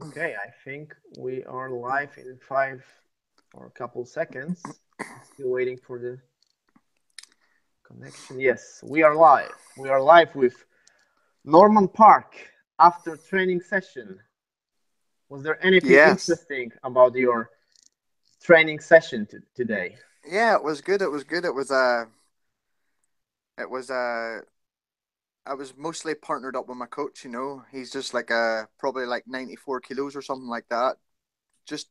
Okay, I think we are live in 5 or a couple seconds. Still waiting for the connection. Yes, we are live. We are live with Norman Parke after training session. Was there anything Yes. interesting about your training session today? Yeah, it was good. It was good. It was I was mostly partnered up with my coach, He's just like probably like 94 kilos or something like that. Just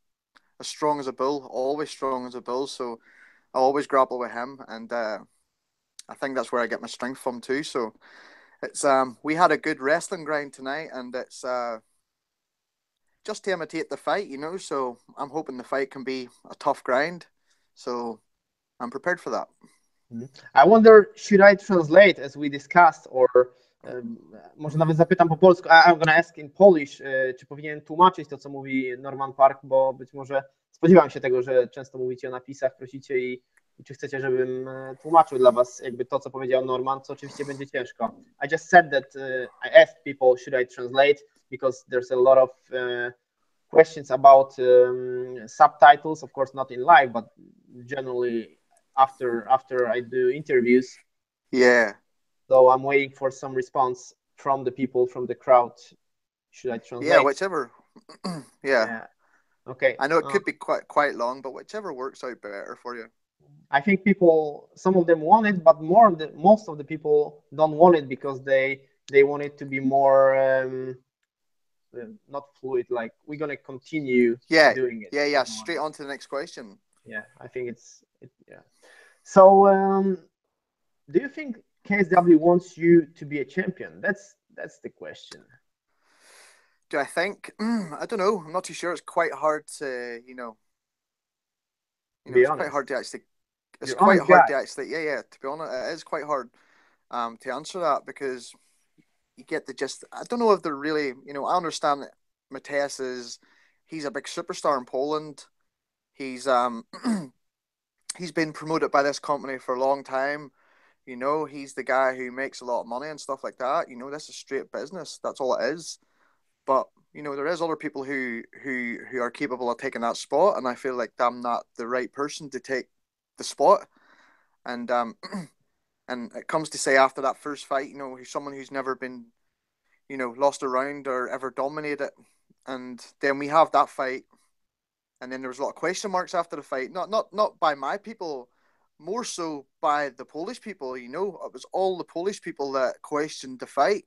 as strong as a bull, always strong as a bull. So I always grapple with him, and I think that's where I get my strength from too. So it's we had a good wrestling grind tonight, and it's just to imitate the fight. So I'm hoping the fight can be a tough grind. So I'm prepared for that. Mhm. I wonder, should I translate as we discussed, or może nawet zapytam po polsku. I'm gonna ask in Polish, czy powinien tłumaczyć to, co mówi Norman Park, bo być może spodziewam się tego, że często mówicie o napisach, prosicie i czy chcecie, żebym tłumaczył dla was jakby to, co powiedział Norman, co oczywiście będzie ciężko. I just said that I asked people, should I translate, because there's a lot of questions about subtitles, of course not in live, but generally after I do interviews. Yeah. So I'm waiting for some response from the people from the crowd. Should I Yeah, translate? whichever. Yeah, Yeah. Okay. I know it could be quite long, but whichever works out better for you. I think people, some of them want it, but most of the people don't want it because they want it to be more not fluid. Like we're gonna continue Yeah, doing it yeah, if yeah. you want. Straight on to the next question. Yeah, I think yeah. So do you think KSW wants you to be a champion? That's the question. Do I think? I don't know. I'm not too sure. It's quite hard to, Be it's quite honest. hard to actually. It's You're quite honest hard guy. to actually. Yeah, yeah. To be honest, it is quite hard. To answer that because you get the gist. I don't know if they're really. I understand that Mateusz is. He's a big superstar in Poland. He's he's been promoted by this company for a long time. He's the guy who makes a lot of money and stuff like that. This is straight business. That's all it is. But there is other people who are capable of taking that spot, and I feel like I'm not the right person to take the spot. And and it comes to say after that first fight, he's someone who's never been lost a round or ever dominated. And then we have that fight, and then there was a lot of question marks after the fight. Not by my people, more so by the Polish people. It was all the Polish people that questioned the fight.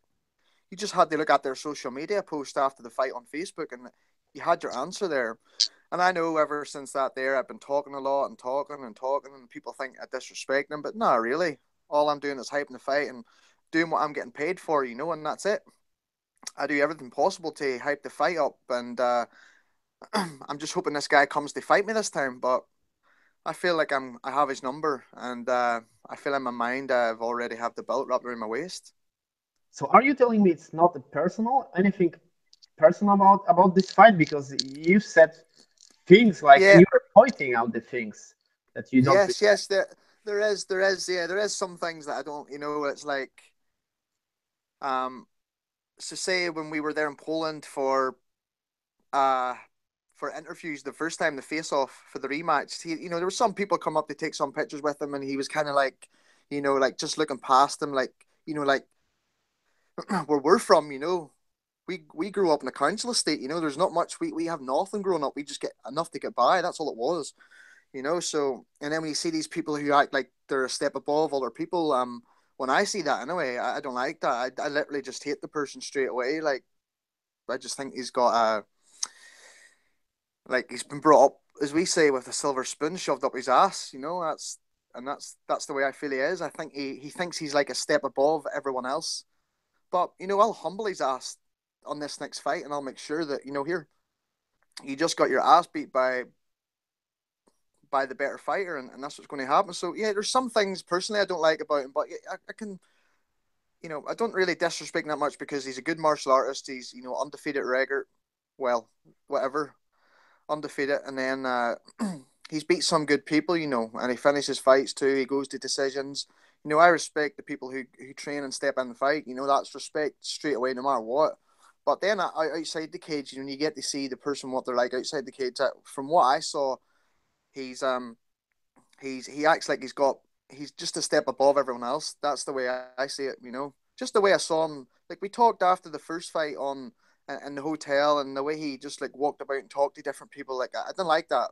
You just had to look at their social media post after the fight on Facebook, and you had your answer there. And I know ever since that there, I've been talking a lot and talking and talking, and people think I disrespect them, but not really. All I'm doing is hyping the fight and doing what I'm getting paid for, and that's it. I do everything possible to hype the fight up, and I'm just hoping this guy comes to fight me this time. But I feel like I have his number, and I feel in my mind I've already have the belt wrapped around my waist. So are you telling me it's not a personal anything personal about this fight because you said things like and Yeah, you were pointing out the things that you don't yes, respect. yes. There is, yeah, there is some things that I don't. It's like um. So say when we were there in Poland uh for interviews the first time, the face off for the rematch, there were some people come up to take some pictures with him, and he was kind of like, like just looking past them, like like where we're from, we grew up in a council estate. There's not much. We have nothing growing up. We just get enough to get by. That's all it was. So and then when you see these people who act like they're a step above other people, when I see that anyway, I don't like that. I literally just hate the person straight away. Like I just think he's got a like he's been brought up, as we say, with a silver spoon shoved up his ass. That's the way I feel he is. I think he thinks he's like a step above everyone else. But I'll humble his ass on this next fight, and I'll make sure that here you just got your ass beat by the better fighter, and that's what's going to happen. So yeah, there's some things personally I don't like about him, but I can, I don't really disrespect him that much because he's a good martial artist. He's undefeated record, well, whatever, undefeated, and then he's beat some good people, and he finishes fights too. He goes to decisions. I respect the people who train and step in the fight. That's respect straight away, no matter what. But then outside the cage, you know, you get to see the person what they're like outside the cage. From what I saw, he acts like he's just a step above everyone else. That's the way I see it, you know. Just the way I saw him. Like we talked after the first fight in the hotel, and the way he just like walked about and talked to different people. Like I didn't like that,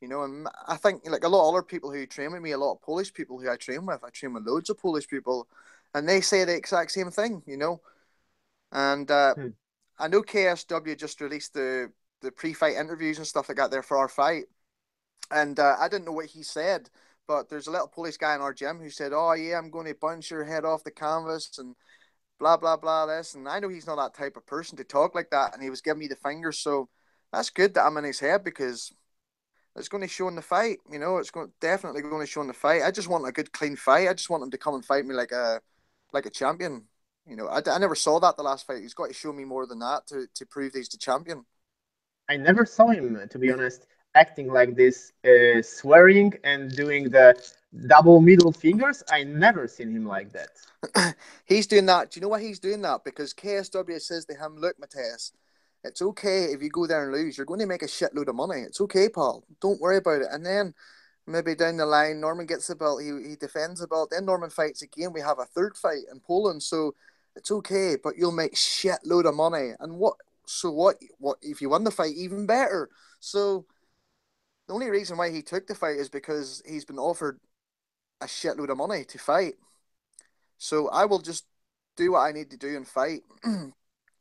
you know. And I think like a lot of other people who train with me, a lot of Polish people who I train with loads of Polish people, and they say the exact same thing, you know. And I know KSW just released the pre-fight interviews and stuff like that there for our fight. And I didn't know what he said, but there's a little Polish guy in our gym who said, "Oh yeah, I'm going to punch your head off the canvas and blah blah blah this." And I know he's not that type of person to talk like that, and he was giving me the finger. So that's good that I'm in his head because it's going to show in the fight. You know, definitely going to show in the fight. I just want a good clean fight. I just want him to come and fight me like a champion. You know, I never saw that the last fight. He's got to show me more than that to prove he's the champion. I never saw him, to be honest, acting like this, swearing and doing the double middle fingers. I never seen him like that. He's doing that. Do you know why he's doing that? Because KSW says to him, "Look, Mateusz, it's okay if you go there and lose. You're going to make a shitload of money. It's okay, pal. Don't worry about it." And then maybe down the line, Norman gets the belt. He defends the belt. Then Norman fights again. We have a third fight in Poland. So it's okay, but you'll make shitload of money. And what if you won the fight? Even better. So the only reason why he took the fight is because he's been offered a shitload of money to fight. So I will just do what I need to do and fight.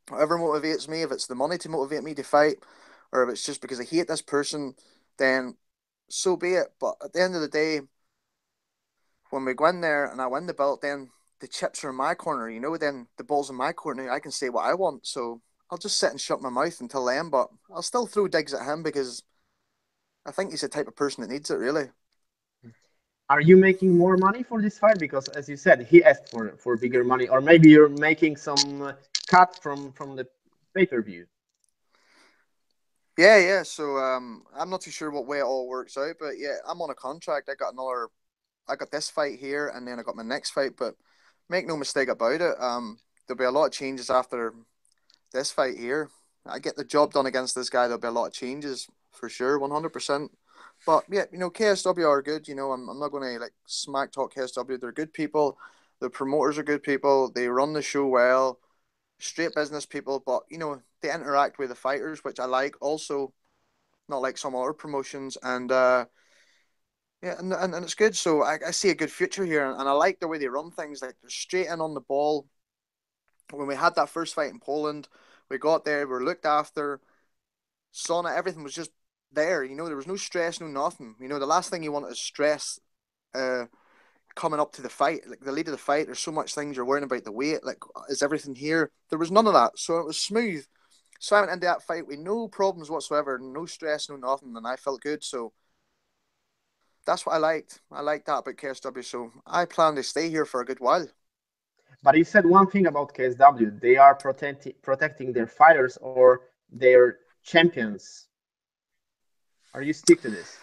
Whatever motivates me, if it's the money to motivate me to fight, or if it's just because I hate this person, then so be it. But at the end of the day, when we go in there and I win the belt, then the chips are in my corner, you know, then the ball's in my corner. I can say what I want. So I'll just sit and shut my mouth until then, but I'll still throw digs at him because I think he's the type of person that needs it, really. Are you making more money for this fight? Because as you said, he asked for bigger money, or maybe you're making some cut from the pay-per-view. Yeah. So I'm not too sure what way it all works out, but yeah, I'm on a contract. I got this fight here, and then I got my next fight. But make no mistake about it, there'll be a lot of changes after this fight here. I get the job done against this guy. There'll be a lot of changes for sure, 100%. But yeah, you know, KSW are good. You know, I'm not going to like smack talk KSW. They're good people. The promoters are good people. They run the show well. Straight business people, but you know, they interact with the fighters, which I like. Also, not like some other promotions, and yeah, and it's good. So I see a good future here, and I like the way they run things. Like they're straight in on the ball. When we had that first fight in Poland, we got there, we were looked after. Sauna, everything was just there. You know, there was no stress, no nothing. You know, the last thing you want is stress. Coming up to the fight, like the lead of the fight, there's so much things you're worrying about the weight, like is everything here? There was none of that, so it was smooth. So I went into that fight with no problems whatsoever, no stress, no nothing, and I felt good. So that's what I liked. I liked that about KSW. So I plan to stay here for a good while. But you said one thing about KSW: they are protecting their fighters or their champions. Are you stick to this?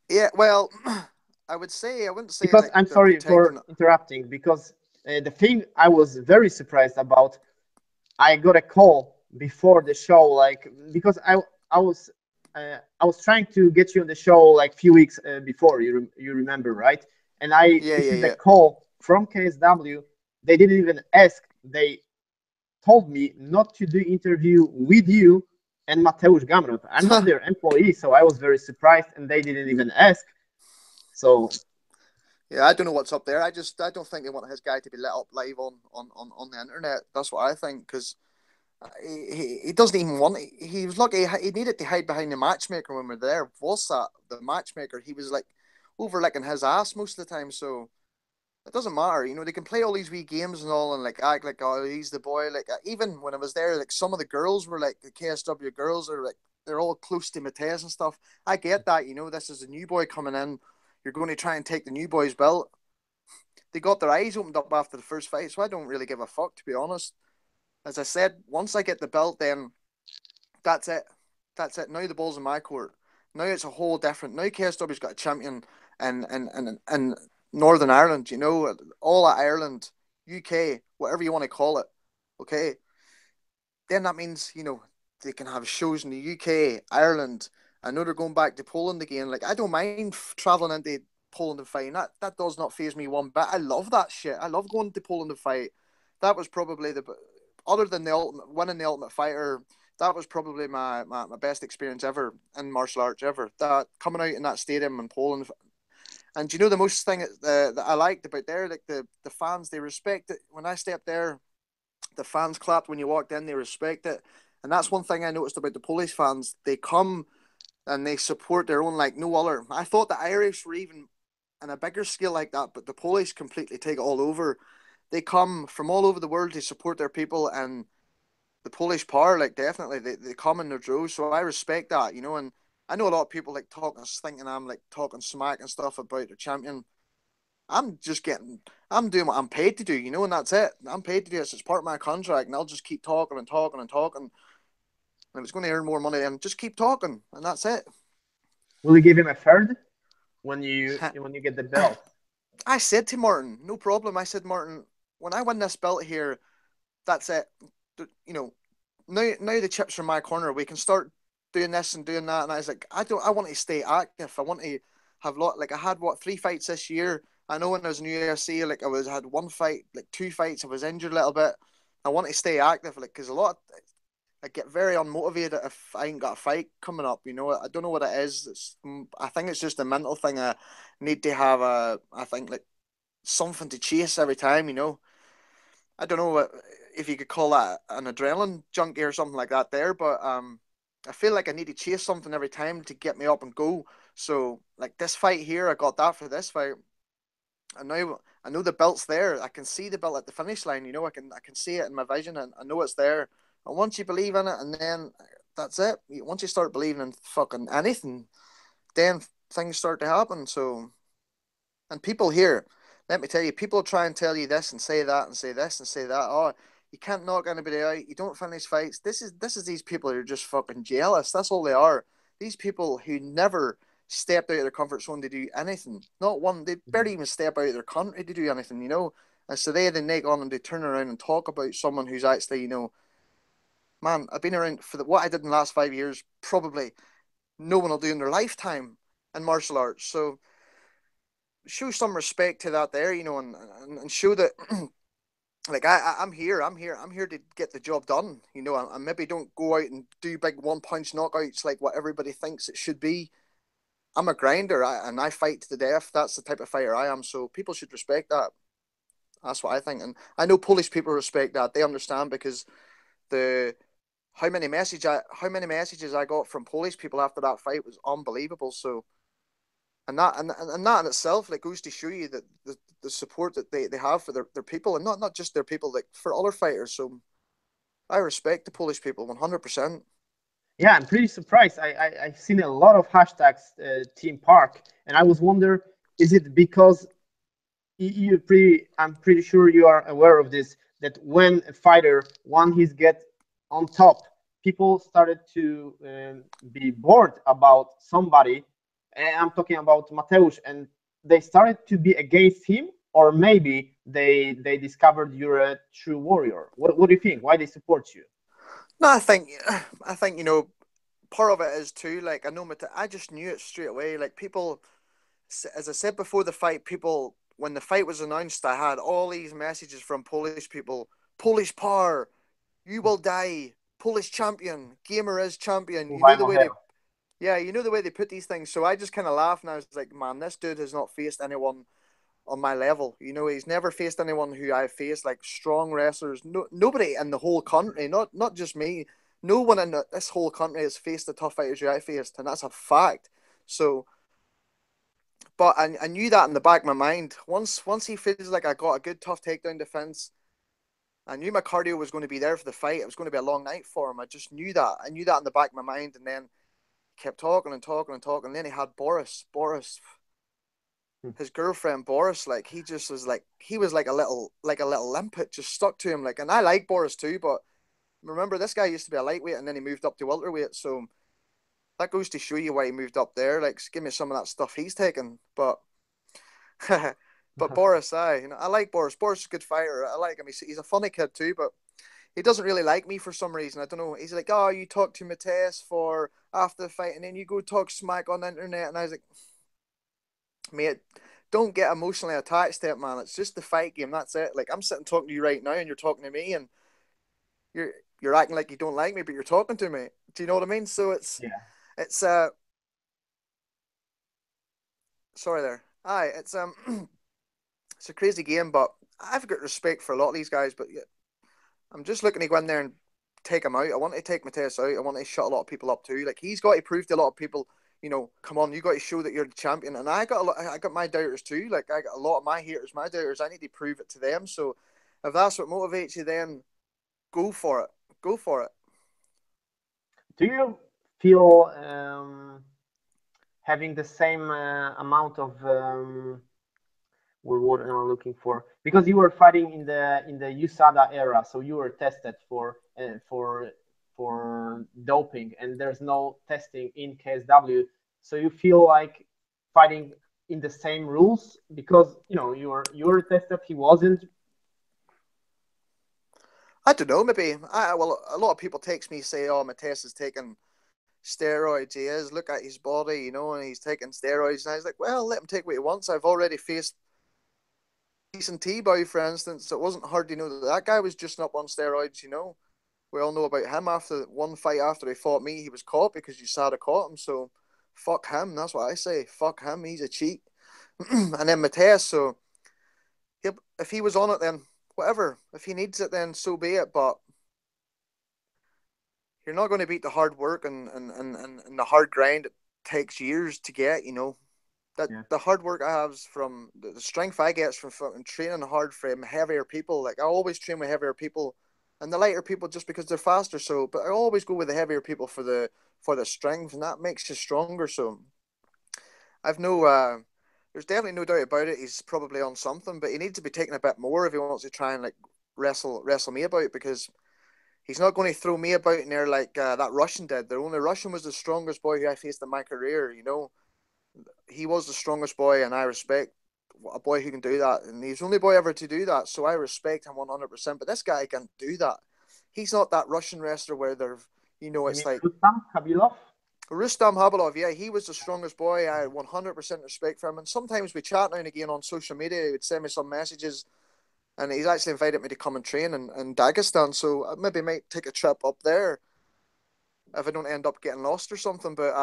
Yeah. Well, I wouldn't say because like I'm they're sorry for protecting. interrupting. Because the thing I was very surprised about, I got a call before the show, like because I was trying to get you on the show like a few weeks before. You remember, right? And I received a Yeah. call from KSW. They didn't even ask. They told me not to do interview with you and Mateusz Gamrot. I'm not their employee, so I was very surprised, and they didn't even ask. So Yeah, I don't know what's up there. I don't think they want his guy to be let up live on the internet. That's what I think, because he doesn't even want it. He was lucky he needed to hide behind the matchmaker when we were there. Volsat, the matchmaker, he was like over licking his ass most of the time. So it doesn't matter. You know, they can play all these wee games and all and like act like, oh, he's the boy. Like even when I was there, like some of the girls were like the KSW girls are like they're all close to Mateusz and stuff. I get that. You know, this is a new boy coming in. You're going to try and take the new boy's belt. They got their eyes opened up after the first fight, so I don't really give a fuck, to be honest. As I said, once I get the belt, then that's it. That's it. Now the ball's in my court. Now it's a whole different. Now KSW's got a champion in Northern Ireland, you know, all of Ireland, UK, whatever you want to call it. Okay. then that means, you know, they can have shows in the UK, Ireland. I know they're going back to Poland again. Like, I don't mind traveling into Poland and fighting. That does not faze me one bit. I love that shit. I love going to Poland to fight. That was probably other than the ultimate winning the Ultimate Fighter. That was probably my best experience ever in martial arts ever. That coming out in that stadium in Poland. And you know the most thing that I liked about there, like the fans, they respect it. When I stepped there, the fans clapped when you walked in. They respect it, and that's one thing I noticed about the Polish fans. They come and they support their own like no other. I thought the Irish were even on a bigger scale like that, but the Polish completely take it all over. They come from all over the world to support their people, and the Polish power, like definitely, they come in their droves. So I respect that, you know. And I know a lot of people like talking, thinking I'm like talking smack and stuff about their champion. I'm doing what I'm paid to do, you know, and that's it. I'm paid to do this. It's part of my contract, and I'll just keep talking and talking and talking. And if it's going to earn more money, then just keep talking, and that's it. Will you give him a third when you get the belt? I said to Martin, no problem. I said, Martin, when I win this belt here, that's it. You know, now the chips are in my corner. We can start doing this and doing that. And I was like, I want to stay active. I want to have like I had 3 fights this year. I know when I was in UFC, like I had 1 fight, like 2 fights. I was injured a little bit. I want to stay active, like because I get very unmotivated if I ain't got a fight coming up. You know, I don't know what it is. I think it's just a mental thing. I need to have I think like something to chase every time. You know, I don't know if you could call that an adrenaline junkie or something like that there, but I feel like I need to chase something every time to get me up and go. So like this fight here, I got that for this fight. And now I know the belt's there. I can see the belt at the finish line. You know, I can see it in my vision, and I know it's there. And once you believe in it, and then that's it. Once you start believing in fucking anything, then things start to happen. So, and people here, let me tell you, people try and tell you this and say that and say this and say that. Oh, you can't knock anybody out. You don't finish fights. This is these people who are just fucking jealous. That's all they are. These people who never stepped out of their comfort zone to do anything. Not one. They barely even step out of their country to do anything. You know. And so they neg on and they turn around and talk about someone who's actually, you know, man, I've been around for what I did in the last 5 years. Probably no one will do in their lifetime in martial arts. So show some respect to that there, you know, and show that like I'm here to get the job done, you know. I maybe don't go out and do big one punch knockouts like what everybody thinks it should be. I'm a grinder, and I fight to the death. That's the type of fighter I am. So people should respect that. That's what I think, and I know Polish people respect that. They understand because the how many messages I got from Polish people after that fight was unbelievable. So and that in itself like goes to show you that the support that they have for their people, and not just their people, like for other fighters. So I respect the Polish people 100%. Yeah, I'm pretty surprised. I've seen a lot of hashtags Team Park, and I was wonder, is it because I'm pretty sure you are aware of this, that when a fighter, when he's get on top, people started to be bored about somebody, and I'm talking about Mateusz, and they started to be against him, or maybe they discovered you're a true warrior. What do you think? Why they support you? No, I think you know part of it is too, like I know I just knew it straight away. Like people, as I said before the fight, people when the fight was announced, I had all these messages from Polish people. Polish power, you will die. Polish champion, gamer is champion. You know the way they, yeah, you know the way they put these things. So I just kind of laughed and I was like, man, this dude has not faced anyone on my level. You know, he's never faced anyone who I've faced, like strong wrestlers. No, nobody in the whole country, not just me. No one in this whole country has faced the tough fighters who I faced, and that's a fact. So, but I knew that in the back of my mind. Once he feels like I got a good tough takedown defense, I knew my cardio was going to be there for the fight. It was going to be a long night for him. I just knew that. I knew that in the back of my mind, and then kept talking and talking and talking. And then he had Boris, his girlfriend Boris, like he just was like he was like a little limpet just stuck to him, like. And I like Boris too, but remember this guy used to be a lightweight and then he moved up to welterweight, so that goes to show you why he moved up there. Like give me some of that stuff he's taking. But but Boris, I like Boris. Boris is a good fighter. I like him. He's a funny kid too, but he doesn't really like me for some reason. I don't know. He's like, oh, you talk to Mateusz for after the fight, and then you go talk smack on the internet. And I was like, mate, don't get emotionally attached to it, man. It's just the fight game. That's it. Like, I'm sitting talking to you right now, and you're talking to me, and you're you're acting like you don't like me, but you're talking to me. Do you know what I mean? So Yeah. it's sorry there. Aye, it's it's a crazy game, but I've got respect for a lot of these guys, but yeah, I'm just looking to go in there and take him out. I want to take Mateusz out. I want to shut a lot of people up too. Like, he's got to prove to a lot of people, come on, you got to show that you're the champion. And I got my doubters too. Like, I got a lot of my haters, my doubters. I need to prove it to them. So if that's what motivates you, then go for it. Go for it. Do you feel having the same amount of what am I looking for? Because you were fighting in the USADA era, so you were tested for doping, and there's no testing in KSW. So you feel like fighting in the same rules because you were tested, he wasn't. I don't know. Maybe well, a lot of people text me say, "Oh, Mateusz is taking steroids. He is. Look at his body, and he's taking steroids." And I was like, "Well, let him take what he wants. I've already faced decent T-Boy, for instance. So it wasn't hard to know that guy was just up on steroids. We all know about him. After one fight after he fought me, he was caught because USADA caught him. So fuck him. That's what I say. Fuck him. He's a cheat." And then Mateusz. So if he was on it, then whatever. If he needs it, then so be it. But you're not going to beat the hard work and the hard grind it takes years to get, That Yeah. the hard work I have from the strength I get from training hard from heavier people. Like, I always train with heavier people and the lighter people just because they're faster. So, but I always go with the heavier people for the strength, and that makes you stronger. So I've there's definitely no doubt about it. He's probably on something, but he needs to be taking a bit more if he wants to try and like wrestle me about, because he's not going to throw me about in there like that Russian did. The only Russian was the strongest boy who I faced in my career. He was the strongest boy, and I respect a boy who can do that. And he's the only boy ever to do that, so I respect him 100%. But this guy can't do that. He's not that Russian wrestler where You it's mean like Rustam Khabilov? Rustam Habilov. Yeah, he was the strongest boy. I had 100% respect for him. And sometimes we chat now and again on social media. He would send me some messages, and he's actually invited me to come and train in Dagestan. So I maybe might take a trip up there if I don't end up getting lost or something. But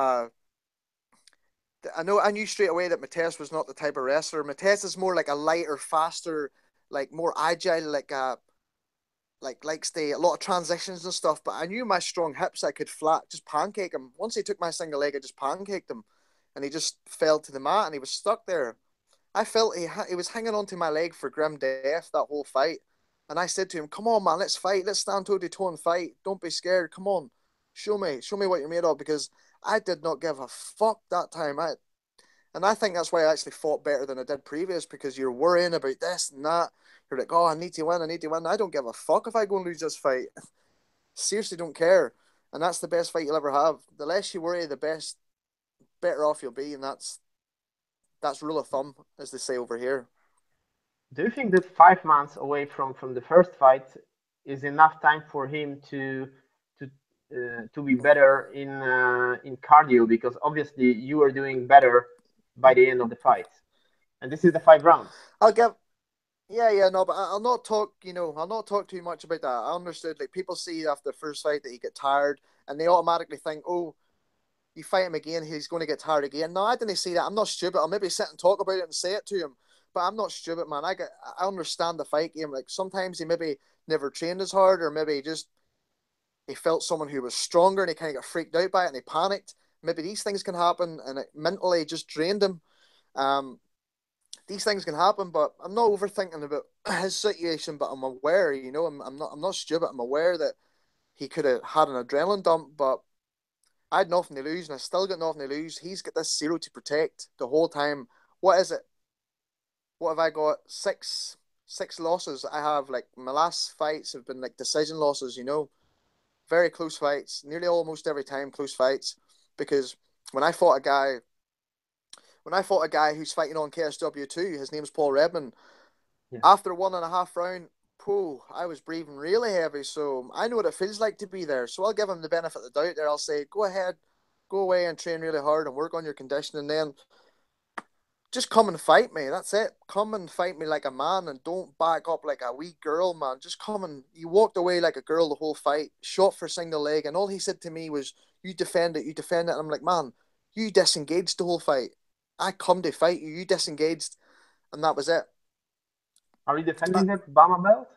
I knew straight away that Mateusz was not the type of wrestler. Mateusz is more like a lighter, faster, like more agile, like likes a lot of transitions and stuff. But I knew my strong hips, I could flat just pancake him. Once he took my single leg, I just pancaked him, and he just fell to the mat and he was stuck there. I felt he was hanging onto my leg for grim death that whole fight. And I said to him, "Come on, man, let's fight. Let's stand toe to toe and fight. Don't be scared. Come on, show me what you're made of." Because I did not give a fuck that time. And I think that's why I actually fought better than I did previous, because you're worrying about this and that. You're like, "Oh, I need to win. I need to win." I don't give a fuck if I go and lose this fight. Seriously, don't care. And that's the best fight you'll ever have. The less you worry, the better off you'll be. And that's rule of thumb, as they say over here. Do you think that 5 months away from the first fight is enough time for him to to be better in cardio? Because obviously you are doing better by the end of the fight, and this is the 5 rounds. I'll give Yeah, no, but I'll not talk. I'll not talk too much about that. I understood. Like, people see after the first fight that you get tired, and they automatically think, "Oh, you fight him again, he's going to get tired again." No, I didn't see that. I'm not stupid. I'll maybe sit and talk about it and say it to him, but I'm not stupid, man. I understand the fight game. Like, sometimes he maybe never trained as hard, or maybe he felt someone who was stronger and he kind of got freaked out by it and he panicked. Maybe these things can happen, and it mentally just drained him. Um, these things can happen, but I'm not overthinking about his situation. But I'm aware, I'm not stupid. I'm aware that he could have had an adrenaline dump, but I had nothing to lose, and I still got nothing to lose. He's got this zero to protect the whole time. What is it? What have I got? Six losses. I have, like, my last fights have been like decision losses. Very close fights. Nearly almost every time close fights, because when I fought a guy who's fighting on KSW2, his name's Paul Redman. Yeah. After 1.5 round, I was breathing really heavy, so I know what it feels like to be there. So I'll give him the benefit of the doubt there. I'll say, go ahead, go away and train really hard and work on your conditioning. Then just come and fight me. That's it. Come and fight me like a man and don't back up like a wee girl, man. Just come and you walked away like a girl the whole fight, shot for single leg, and all he said to me was, you defend it, you defend it. And I'm like, man, you disengaged the whole fight. I come to fight you, you disengaged, and that was it. Are you defending that Bama belt?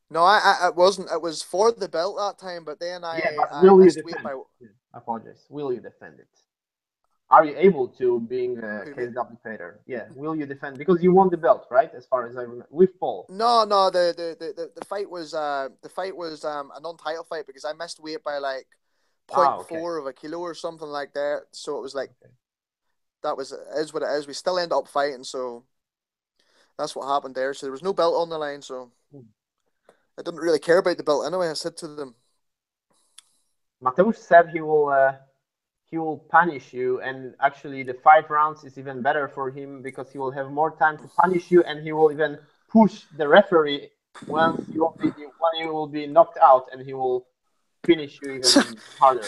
No, I it wasn't. It was for the belt that time, but then But I will you missed weight defend by. it? Yeah, I apologize. Will you defend it? Are you able to, being a Who, me? KSW fighter? Yeah, will you defend? Because you won the belt, right? As far as I remember, with Paul. No, the fight was a non-title fight because I missed weight by like Okay. 0.4 of a kilo or something like that. So it was like that was is what it is. We still end up fighting, so that's what happened there. So there was no belt on the line, so I didn't really care about the belt anyway. I said to them, Mateusz said he will punish you, and actually the 5 rounds is even better for him because he will have more time to punish you, and he will even push the referee when you will be knocked out, and he will finish you even harder.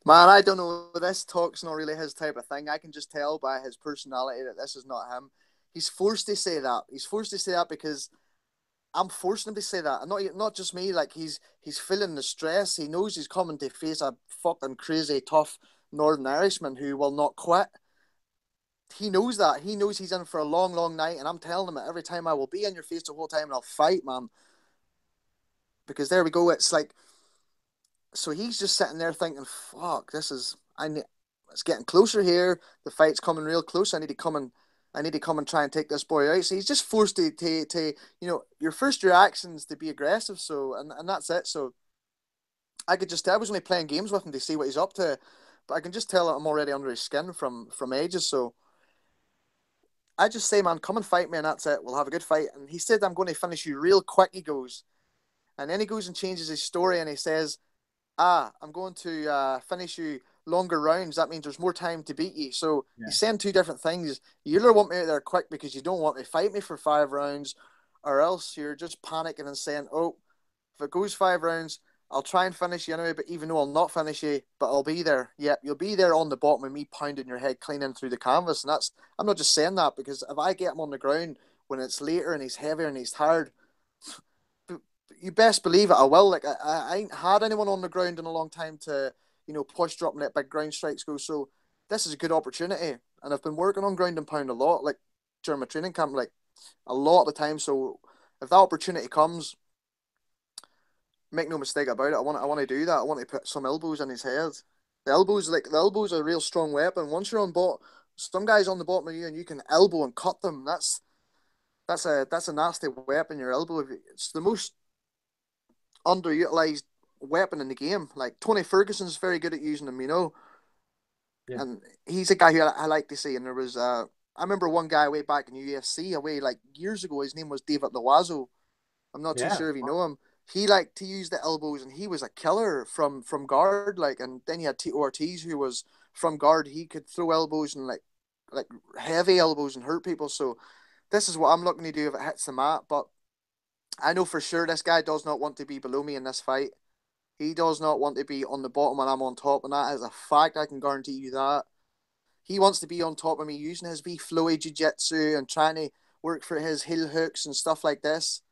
man, I don't know. This talk's not really his type of thing. I can just tell by his personality that this is not him. He's forced to say that. He's forced to say that because I'm forcing him to say that. And not just me. Like he's feeling the stress. He knows he's coming to face a fucking crazy tough Northern Irishman who will not quit. He knows that. He knows he's in for a long, long night. And I'm telling him that every time I will be in your face the whole time and I'll fight, man. Because there we go. It's like, so he's just sitting there thinking, fuck, it's getting closer here. The fight's coming real close. I need to come and try and take this boy out. So he's just forced to your first reactions to be aggressive. So, and that's it. So I could just tell I was only playing games with him to see what he's up to, but I can just tell that I'm already under his skin from ages. So I just say, man, come and fight me, and that's it. We'll have a good fight. And he said, I'm going to finish you real quick. He goes, and then he goes and changes his story, and he says, I'm going to finish you longer rounds. That means there's more time to beat you. So he's saying two different things. You either want me out there quick because you don't want me to fight me for 5 rounds, or else you're just panicking and saying, oh, if it goes 5 rounds, I'll try and finish you anyway, but even though I'll not finish you, but I'll be there. Yep, you'll be there on the bottom with me pounding your head clean in through the canvas. And I'm not just saying that because if I get him on the ground when it's later and he's heavier and he's tired, you best believe it, I will. Like I ain't had anyone on the ground in a long time to, push, drop, and let big ground strikes go. So this is a good opportunity, and I've been working on ground and pound a lot, like during my training camp, like a lot of the time. So if that opportunity comes, make no mistake about it. I want to do that. I want to put some elbows in his head. The elbows are a real strong weapon. Once you're on bot, some guys on the bottom of you, and you can elbow and cut them. That's a nasty weapon. Your elbow. It's the most underutilized weapon in the game. Like Tony Ferguson's very good at using them, Yeah. and he's a guy who I like to see. And there was I remember one guy way back in UFC, away like years ago. His name was David Loazo. I'm not too sure if you know him. He liked to use the elbows, and he was a killer from guard. Like, and then you had Tito Ortiz, who was from guard. He could throw elbows and like heavy elbows and hurt people. So this is what I'm looking to do if it hits the mat. But I know for sure this guy does not want to be below me in this fight. He does not want to be on the bottom when I'm on top, and that is a fact. I can guarantee you that. He wants to be on top of me using his wee flowy jiu-jitsu and trying to work for his heel hooks and stuff like this.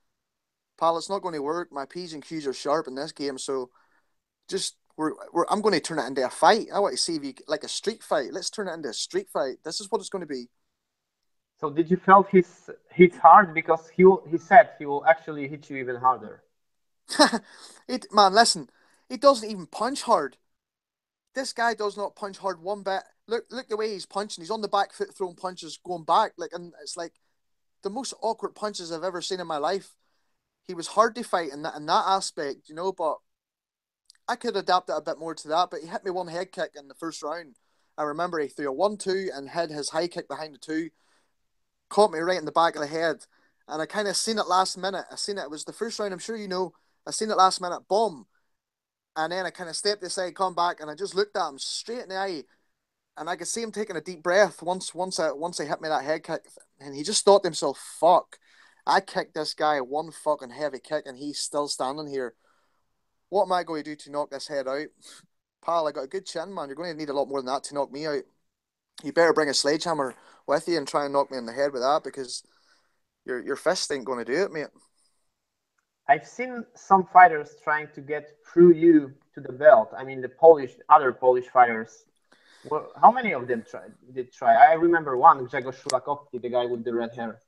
Pal, it's not going to work. My P's and Q's are sharp in this game, so I'm going to turn it into a fight. I want to see if you like a street fight. Let's turn it into a street fight. This is what it's going to be. So did you felt his hit hard because he said he will actually hit you even harder? Man, listen, he doesn't even punch hard. This guy does not punch hard one bit. Look the way he's punching. He's on the back foot throwing punches, going back, and it's like the most awkward punches I've ever seen in my life. He was hard to fight in that aspect, but I could adapt it a bit more to that. But he hit me one head kick in the first round. I remember he threw a 1-2 and had his high kick behind the two, caught me right in the back of the head. And I kind of seen it last minute. It was the first round, I'm sure you know. I seen it last minute, boom. And then I kind of stepped aside, come back, and I just looked at him straight in the eye. And I could see him taking a deep breath once he hit me that head kick. And he just thought to himself, fuck. I kicked this guy one fucking heavy kick and he's still standing here. What am I going to do to knock this head out? Pal, I got a good chin, man. You're going to need a lot more than that to knock me out. You better bring a sledgehammer with you and try and knock me in the head with that, because your fist ain't going to do it, mate. I've seen some fighters trying to get through you to the belt. I mean, other Polish fighters. Well, how many of them did try? I remember one, Grzegorz Szulakowski, the guy with the red hair.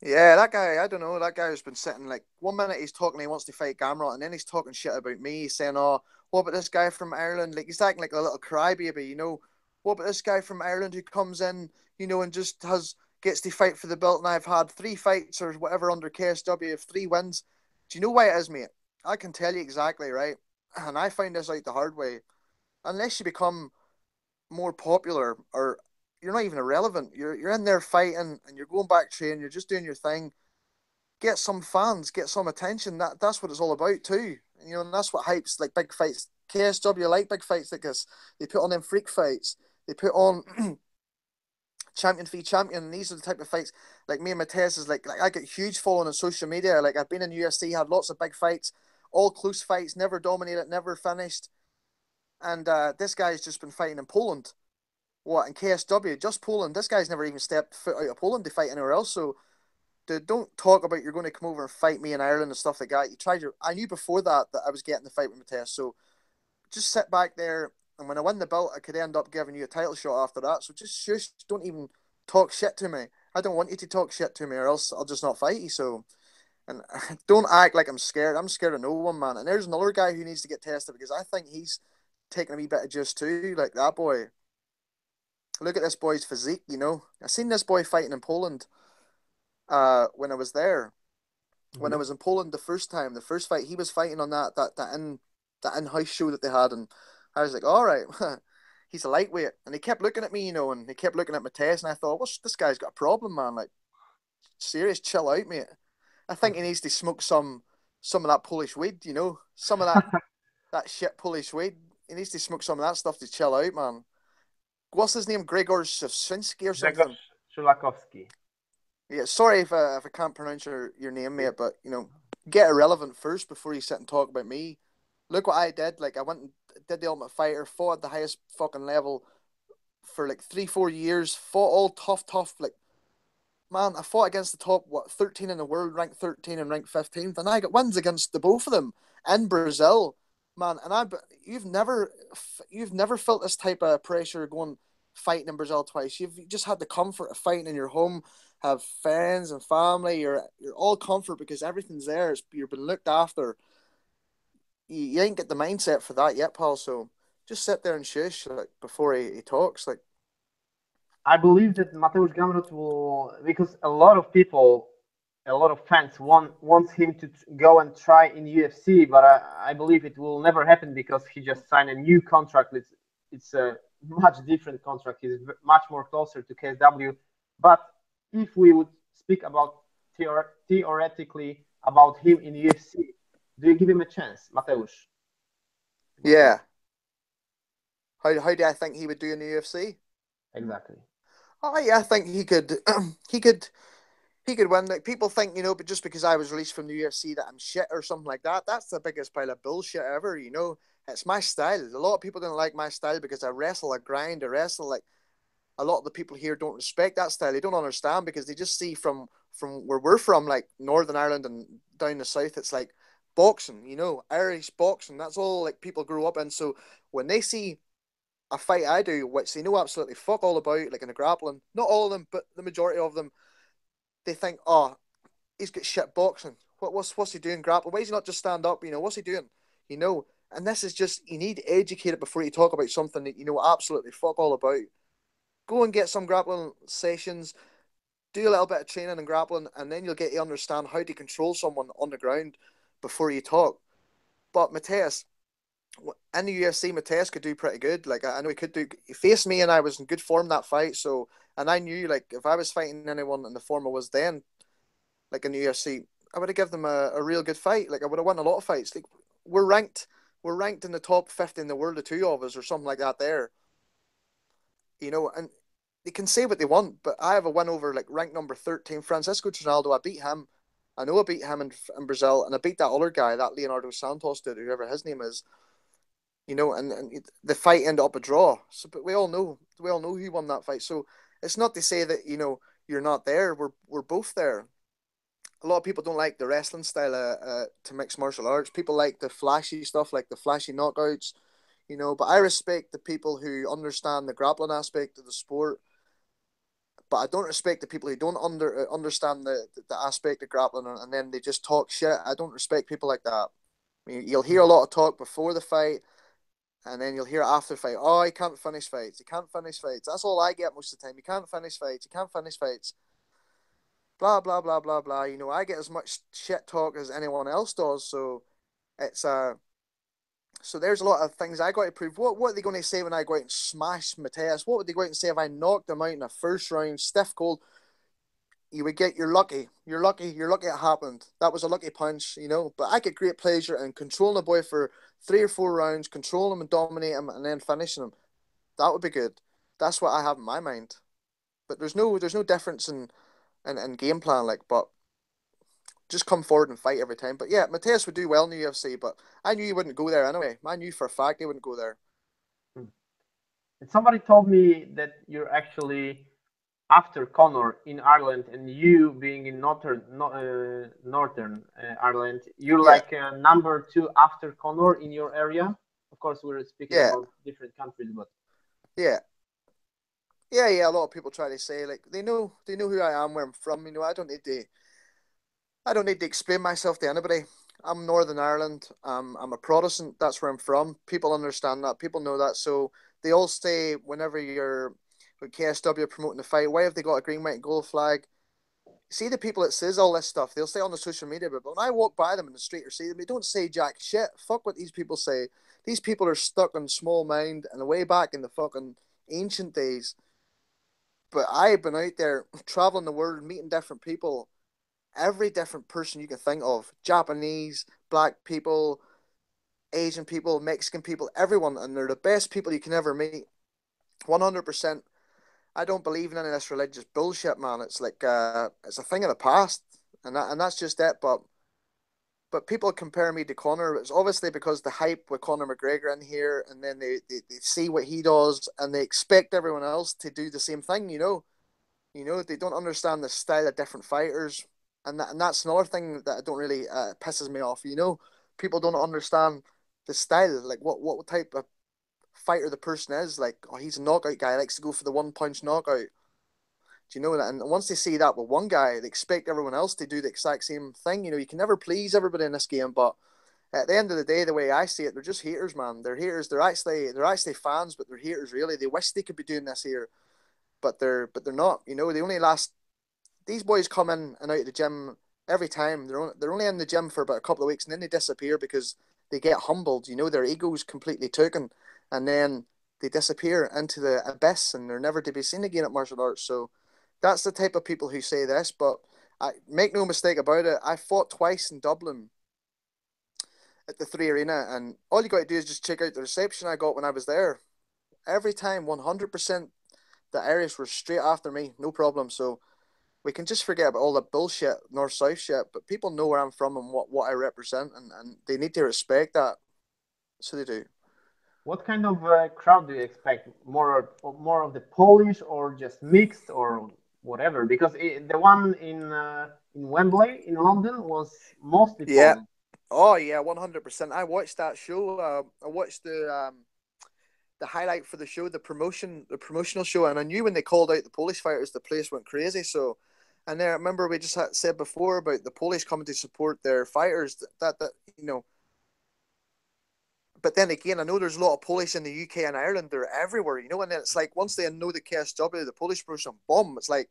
Yeah, that guy, I don't know, that guy has been sitting, like, 1 minute he's talking, he wants to fight Gamrot, and then he's talking shit about me, he's saying, oh, what about this guy from Ireland? Like, he's acting like a little crybaby, you know. What about this guy from Ireland who comes in, you know, and just gets to fight for the belt, and I've had 3 fights or whatever under KSW, have 3 wins. Do you know why it is, mate? I can tell you exactly, right? And I find this out the hard way. Unless you become more popular, or you're not even irrelevant, you're in there fighting and you're going back training, you're just doing your thing, get some fans, get some attention. That's what it's all about too. You know, and that's what hypes like big fights. KSW like big fights like this. They put on them freak fights. They put on champion v champion. And these are the type of fights like me and Mateusz is like I get huge following on social media. Like I've been in UFC, had lots of big fights, all close fights, never dominated, never finished. And this guy's just been fighting in Poland. What, in KSW? Just Poland. This guy's never even stepped foot out of Poland to fight anywhere else. So don't talk about you're going to come over and fight me in Ireland and stuff like that. I knew before that I was getting the fight with Mateusz. So just sit back there, and when I win the belt, I could end up giving you a title shot after that. So just shush, don't even talk shit to me. I don't want you to talk shit to me, or else I'll just not fight you. So, and don't act like I'm scared. I'm scared of no one, man. And there's another guy who needs to get tested, because I think he's taking a wee bit of juice too. Like that boy. Look at this boy's physique, you know. I seen this boy fighting in Poland when I was there. When I was in Poland the first fight, he was fighting on that in-house show that they had, and I was like, all right, he's a lightweight. And he kept looking at me, you know, and he kept looking at my test, and I thought, what's this guy's got a problem, man? Like, serious, chill out, mate. I think he needs to smoke some of that Polish weed, you know, some of that shit Polish weed. He needs to smoke some of that stuff to chill out, man. What's his name? Grzegorz Szynski or something? Grzegorz Szulakowski. Yeah, sorry if I can't pronounce your name, mate, but, you know, get irrelevant first before you sit and talk about me. Look what I did. Like, I went and did the Ultimate Fighter, fought at the highest fucking level for, like, 3-4 years, fought all tough, like, man, I fought against the top, 13 in the world, ranked 13 and ranked 15th, and I got wins against the both of them in Brazil, man. And you've never felt this type of pressure going fighting in Brazil twice. You've just had the comfort of fighting in your home, have friends and family. You're all comfort because everything's there. You've been looked after. You ain't get the mindset for that yet, pal. So just sit there and shush like before he talks. Like, I believe that Mateusz Gamrot will, because a lot of people, a lot of fans wants him to go and try in UFC, but I believe it will never happen because he just signed a new contract. It's a much different contract. He's much more closer to KSW. But if we would speak about theoretically about him in UFC, do you give him a chance, Mateusz? yeah. How do I think he would do in the UFC? Exactly. I think he could he could win. Like, people think, you know, but just because I was released from the UFC that I'm shit or something like that, that's the biggest pile of bullshit ever, you know. It's my style. A lot of people don't like my style because I wrestle, I grind, I wrestle. Like, a lot of the people here don't respect that style. They don't understand because they just see from where we're from, like Northern Ireland and down the south, it's like boxing, you know, Irish boxing. That's all like people grew up in. So when they see a fight I do, which they know absolutely fuck all about, like in the grappling, not all of them, but the majority of them, they think, oh, he's got shit boxing. What's he doing grappling? Why is he not just stand up? You know, what's he doing? You know, and this is just, you need to educate it before you talk about something that you know absolutely fuck all about. Go and get some grappling sessions, do a little bit of training and grappling, and then you'll get to understand how to control someone on the ground before you talk. But Mateusz, in the UFC, Mateusz could do pretty good. Like, I know he could do. He faced me, and I was in good form that fight. So, and I knew, like, if I was fighting anyone in the form I was then, like in the UFC, I would have given them a real good fight. Like, I would have won a lot of fights. Like, we're ranked in the top 50 in the world, the two of us, or something like that. There, you know, and they can say what they want, but I have a win over like ranked number 13 Francisco Trinaldo. I beat him. I know I beat him in Brazil, and I beat that other guy, that Leonardo Santos dude, whoever his name is. And the fight ended up a draw. So, but we all know who won that fight. So it's not to say that you're not there. We're both there. A lot of people don't like the wrestling style to mixed martial arts. People like the flashy stuff, like the flashy knockouts, But I respect the people who understand the grappling aspect of the sport. But I don't respect the people who don't understand the aspect of grappling, and then they just talk shit. I don't respect people like that. I mean, you'll hear a lot of talk before the fight, and then you'll hear after the fight, oh, he can't finish fights. He can't finish fights. That's all I get most of the time. He can't finish fights. He can't finish fights. Blah, blah, blah, blah, blah. I get as much shit talk as anyone else does. So it's so there's a lot of things I got to prove. What are they going to say when I go out and smash Mateus? What would they go out and say if I knocked him out in the first round, stiff cold? You would get, you're lucky. You're lucky it happened. That was a lucky punch, But I get great pleasure in controlling a boy for 3 or 4 rounds, controlling him and dominating him, and then finishing him. That would be good. That's what I have in my mind. But there's no difference in game plan, but just come forward and fight every time. But yeah, Mateus would do well in the UFC, but I knew he wouldn't go there anyway. I knew for a fact he wouldn't go there. And somebody told me that you're actually after Conor in Ireland, and you being in northern Ireland, you're like number 2 after Conor in your area. Of course, we're speaking about different countries, but yeah. A lot of people try to say they know who I am, where I'm from. I don't need to explain myself to anybody. I'm Northern Ireland. I'm a Protestant. That's where I'm from. People understand that. People know that. So they all say whenever you're with KSW promoting the fight, why have they got a green, white, and gold flag? See the people that says all this stuff. They'll say on the social media, but when I walk by them in the street or see them, they don't say jack shit. Fuck what these people say. These people are stuck in small mind and way back in the fucking ancient days. But I've been out there traveling the world, meeting different people. Every different person you can think of, Japanese, black people, Asian people, Mexican people, everyone, and they're the best people you can ever meet. 100%. I don't believe in any of this religious bullshit, man. It's it's a thing of the past, and that's just it. But people compare me to Conor. It's obviously because the hype with Conor McGregor in here, and then they see what he does, and they expect everyone else to do the same thing. They don't understand the style of different fighters. And that's another thing that I don't really pisses me off. People don't understand the style, like what type of fighter the person is. Like, oh, he's a knockout guy, likes to go for the 1 punch knockout. Do you know that? And once they see that with one guy, they expect everyone else to do the exact same thing. You can never please everybody in this game, but at the end of the day, the way I see it, they're just haters, man. They're haters. They're actually fans, but they're haters. Really, they wish they could be doing this here, but they're not. They only last. These boys come in and out of the gym every time. They're only in the gym for about a couple of weeks, and then they disappear because they get humbled. Their ego's completely taken, and then they disappear into the abyss, and they're never to be seen again at martial arts. So that's the type of people who say this. But I make no mistake about it. I fought twice in Dublin at the Three Arena, and all you got to do is just check out the reception I got when I was there. Every time, 100%, the Irish were straight after me, no problem. So we can just forget about all the bullshit, north-south shit, but people know where I'm from and what I represent, and they need to respect that. So they do. What kind of crowd do you expect? More of the Polish, or just mixed, or whatever? Because the one in Wembley in London was mostly Polish. Oh yeah, 100%. I watched that show. I watched the highlight for the show, the promotional show, and I knew when they called out the Polish fighters, the place went crazy. So, and then I remember we just said before about the Polish coming to support their fighters. That But then again, I know there's a lot of Polish in the UK and Ireland. They're everywhere, and then it's like once they know the KSW, the Polish person, bomb. It's like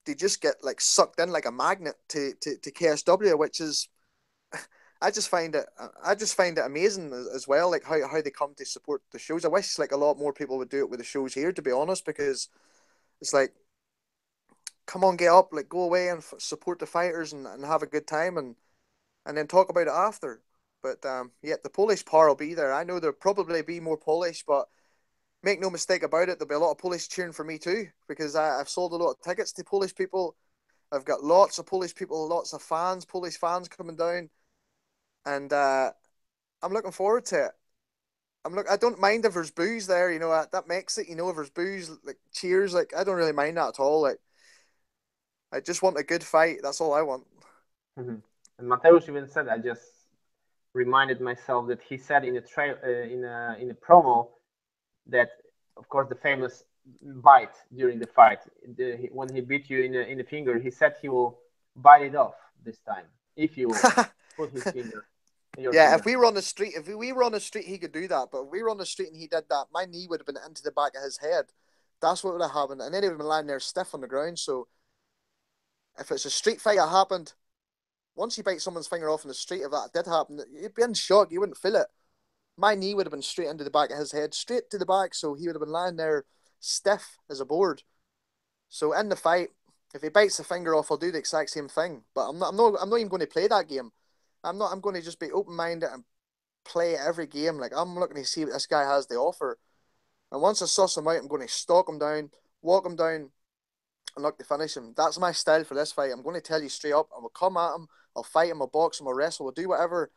they just get sucked in like a magnet to KSW, which is. I just find it amazing as well, like how they come to support the shows. I wish a lot more people would do it with the shows here, to be honest, because it's like, come on, get up, go away and support the fighters and have a good time and then talk about it after. But the Polish power will be there. I know there'll probably be more Polish, but make no mistake about it, there'll be a lot of Polish cheering for me too, because I've sold a lot of tickets to Polish people. I've got lots of Polish people, lots of fans, Polish fans coming down, and I'm looking forward to it. I don't mind if there's booze there, you know, that makes it, you know, if there's booze, like cheers, like I don't really mind that at all. Like I just want a good fight. That's all I want. Mm-hmm. And Mateusz even said, I just reminded myself that he said in a in a promo that, of course, the famous bite during the fight, when he beat you in the finger, he said he will bite it off this time if you put his finger, your Yeah, finger. if we were on the street, he could do that. But if we were on the street and he did that, my knee would have been into the back of his head. That's what would have happened, and then he would have been lying there stiff on the ground. So if it's a street fight that happened, once you bite someone's finger off in the street, if that did happen, you'd be in shock. You wouldn't feel it. My knee would have been straight into the back of his head, straight to the back. So he would have been lying there stiff as a board. So in the fight, if he bites the finger off, I'll do the exact same thing. But I'm not even going to play that game. I'm not. I'm going to just be open minded and play every game. Like I'm looking to see what this guy has to offer. And once I suss him out, I'm going to stalk him down, walk him down, and look to finish him. That's my style for this fight. I'm going to tell you straight up. I will come at him. I'll fight him. I'll box him. I'll wrestle. I'll do whatever.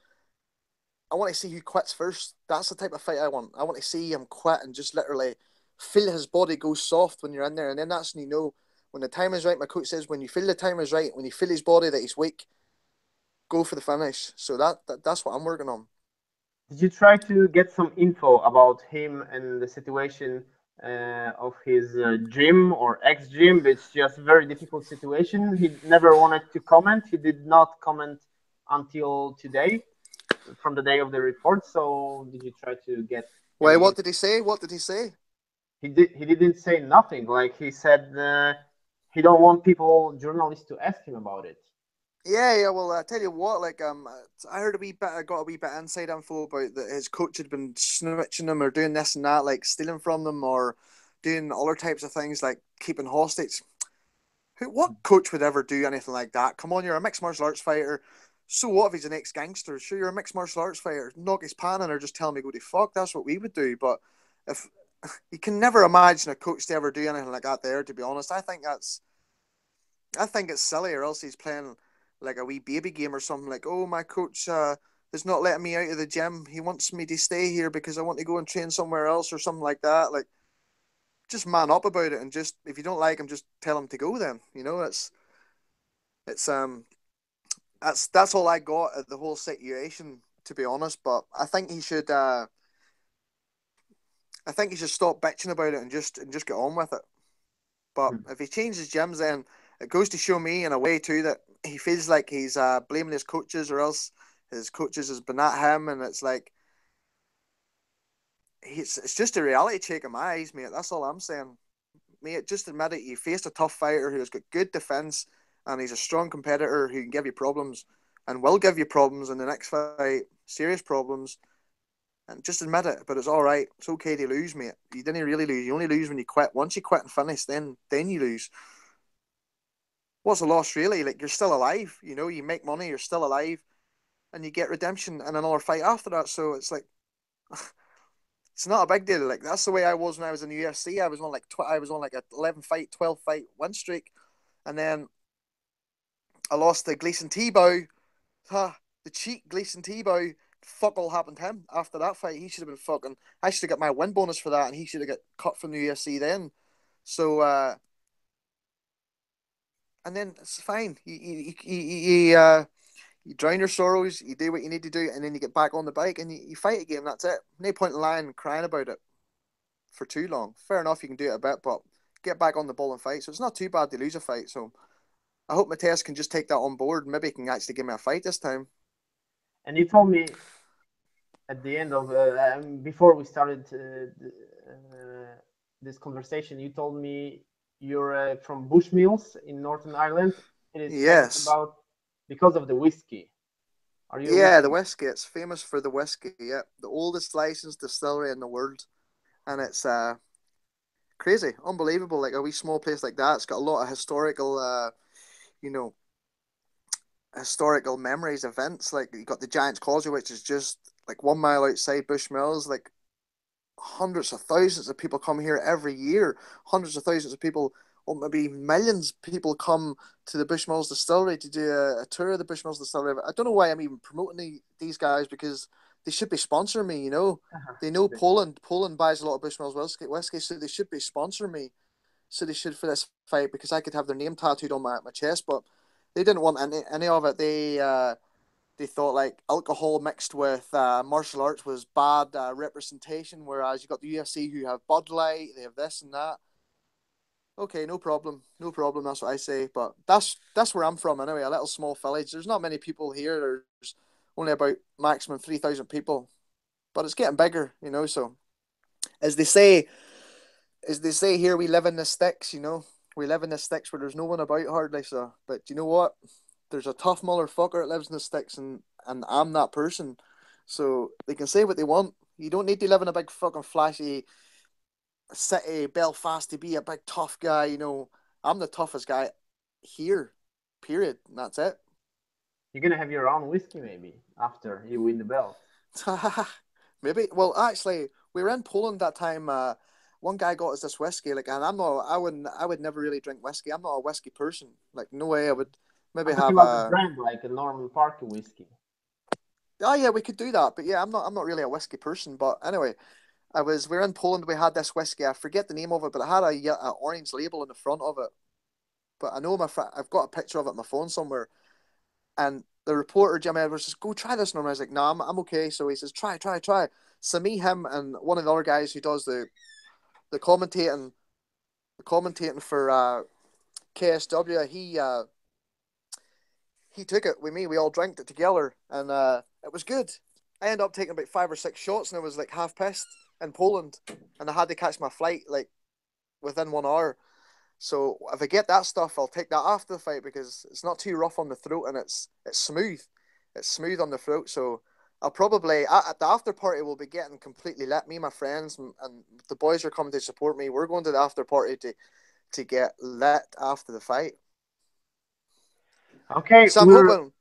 I want to see who quits first. That's the type of fight I want. I want to see him quit and just literally feel his body go soft when you're in there. And then that's when you know when the time is right. My coach says when you feel the time is right, when you feel his body that he's weak, go for the finish. So that's what I'm working on. Did you try to get some info about him and the situation of his gym or ex-gym? It's just a very difficult situation. He never wanted to comment. He did not comment until today, from the day of the report. So did you try to get Wait, any? what did he say? What did he say? He didn't say nothing. Like he said, he don't want journalists to ask him about it. Yeah. Well, I tell you what, I heard I got a wee bit inside info about that his coach had been snitching him or doing this and that, like stealing from them or doing other types of things like keeping hostage. What coach would ever do anything like that? Come on, you're a mixed martial arts fighter. So what if he's an ex-gangster? Sure, you're a mixed martial arts fighter. Knock his pan in or just tell him to go to fuck. That's what we would do. But if you can never imagine a coach to ever do anything like that there, to be honest, I think it's silly, or else he's playing like a wee baby game or something. Like, oh, my coach is not letting me out of the gym. He wants me to stay here because I want to go and train somewhere else or something like that. Like, just man up about it and just if you don't like him, just tell him to go. Then you know it's that's all I got at the whole situation, to be honest. But I think he should stop bitching about it and just get on with it. But if he changes gyms, then it goes to show me in a way too that he feels like he's blaming his coaches, or else his coaches has been at him, and it's like it's just a reality check in my eyes, mate. That's all I'm saying. Mate, just admit it. You faced a tough fighter who's got good defense, and he's a strong competitor who can give you problems, and will give you problems in the next fight, serious problems. And just admit it. But it's all right. It's okay to lose, mate. You didn't really lose. You only lose when you quit. Once you quit and finish, then you lose. What's a loss really? Like you're still alive. You know, you make money. You're still alive, and you get redemption and another fight after that. So it's like. It's not a big deal. Like that's the way I was when I was in the UFC. I was on like a 11 fight, 12 fight win streak, and then I lost to Gleason Tebow. The cheat Gleason Tebow. Fuck all happened to him after that fight. He should have been fucking. I should have got my win bonus for that, and he should have got cut from the UFC then. So, and then it's fine. You drown your sorrows. You do what you need to do, and then you get back on the bike and you fight again. That's it. No point in lying and crying about it for too long. Fair enough, you can do it a bit, but get back on the ball and fight. So it's not too bad to lose a fight. So I hope Mateus can just take that on board. Maybe he can actually give me a fight this time. And you told me at the end of before we started this conversation, you told me you're from Bushmills in Northern Ireland. It is famous Yes. because of the whiskey. Are you? Yeah, the whiskey. It's famous for the whiskey. Yeah, the oldest licensed distillery in the world, and it's crazy, unbelievable. Like a wee small place like that, it's got a lot of you know, historical memories, events. Like you got the Giant's Causeway, which is just like 1 mile outside Bushmills. Like hundreds of thousands of people come here every year. Hundreds of thousands of people or maybe millions of people come to the Bushmills distillery to do a tour of the Bushmills distillery. I don't know why I'm even promoting these guys, because they should be sponsoring me, you know. They know Poland buys a lot of Bushmills whiskey, so they should be sponsoring me. So they should for this fight, because I could have their name tattooed on my chest. But they didn't want any of it. They thought like alcohol mixed with martial arts was bad representation, whereas you got the UFC who have Bud Light, they have this and that. Okay, no problem. That's what I say. But that's where I'm from anyway. A little small village. There's not many people here. There's only about maximum 3,000 people, but it's getting bigger, you know. So as they say here, we live in the sticks, you know. We live in the sticks where there's no one about hardly. So, but you know what? There's a tough motherfucker that lives in the sticks, and I'm that person. So they can say what they want. You don't need to live in a big fucking flashy city, Belfast, to be a big tough guy. You know, I'm the toughest guy here. Period. And that's it. You're gonna have your own whiskey maybe after you win the belt. Maybe. Well, actually, we were in Poland that time. One guy got us this whiskey, like, and I would never really drink whiskey. I'm not a whiskey person. Like, no way I would. Maybe I'm talking have about the brand, like a Norman Parke whiskey. Oh yeah, we could do that. But yeah, I'm not really a whiskey person. But anyway, we were in Poland. We had this whiskey. I forget the name of it, but it had a orange label in the front of it. But I know I've got a picture of it on my phone somewhere. And the reporter Jim Edwards says, "Go try this, Norman." I was like, "No, I'm okay." So he says, "Try." So me, him, and one of the other guys who does the commentating, for KSW, he took it with me. We all drank it together, and it was good. I ended up taking about 5 or 6 shots, and I was like half pissed in Poland, and I had to catch my flight like within 1 hour. So if I get that stuff, I'll take that after the fight, because it's not too rough on the throat, and it's smooth. It's smooth on the throat. So I'll probably at the after party we'll be getting completely lit. Me and my friends and the boys are coming to support me. We're going to the after party to get lit after the fight. Okay, so I'm hoping.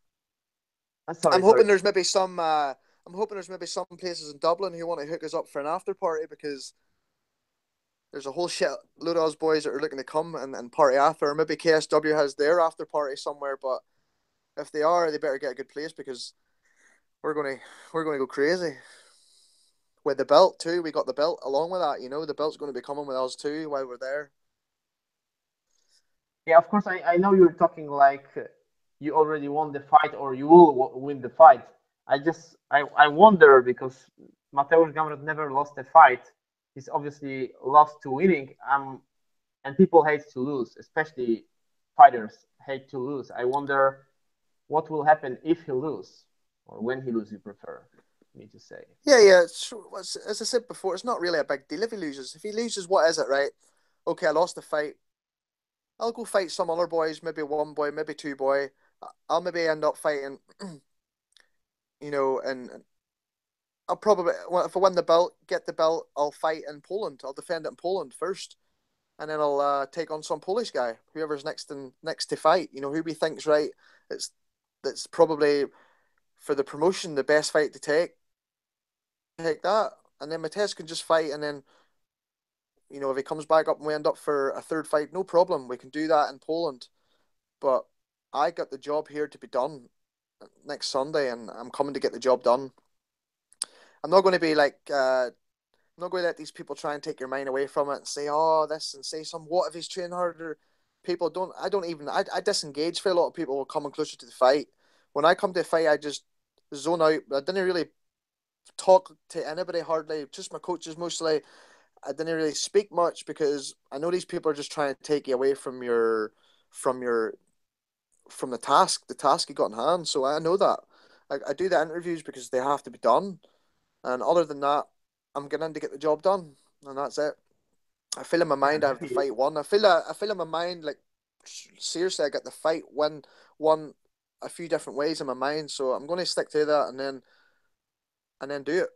Sorry. I'm hoping there's maybe some. I'm hoping there's maybe some places in Dublin who want to hook us up for an after party, because there's a whole shit load of us boys that are looking to come and party after. Or maybe KSW has their after party somewhere, but if they are, they better get a good place, because we're gonna go crazy. With the belt too, we got the belt along with that. You know, the belt's going to be coming with us too while we're there. Yeah, of course. I know you're talking like you already won the fight or you will win the fight. I wonder, because Mateusz Gamrot never lost a fight. He's obviously lost to winning. And people hate to lose, especially fighters hate to lose. I wonder what will happen if he loses, or when he loses, you prefer me to say. Yeah. As I said before, it's not really a big deal if he loses. If he loses, what is it, right? Okay, I lost the fight. I'll go fight some other boys, maybe one boy, maybe two boy. I'll maybe end up fighting, you know, and I'll probably, if I win the belt, get the belt, I'll fight in Poland. I'll defend it in Poland first, and then I'll take on some Polish guy, whoever's next to fight. You know, who we think's right. That's probably for the promotion the best fight to take. Take that, and then Mateusz can just fight, and then, you know, if he comes back up and we end up for a third fight, no problem. We can do that in Poland. But I got the job here to be done next Sunday, and I'm coming to get the job done. I'm not going to be like, I'm not going to let these people try and take your mind away from it and say, oh, this, and say what if he's training harder? People don't, I disengage for a lot of people coming closer to the fight. When I come to a fight, I just zone out. I didn't really talk to anybody hardly, just my coaches mostly. I didn't really speak much, because I know these people are just trying to take you away from the task you got in hand. So I know that. I do the interviews because they have to be done. And other than that, I'm getting in to get the job done. And that's it. I feel in my mind I have the fight won. I feel in my mind, like, seriously, I got the fight won a few different ways in my mind. So I'm going to stick to that, and then do it.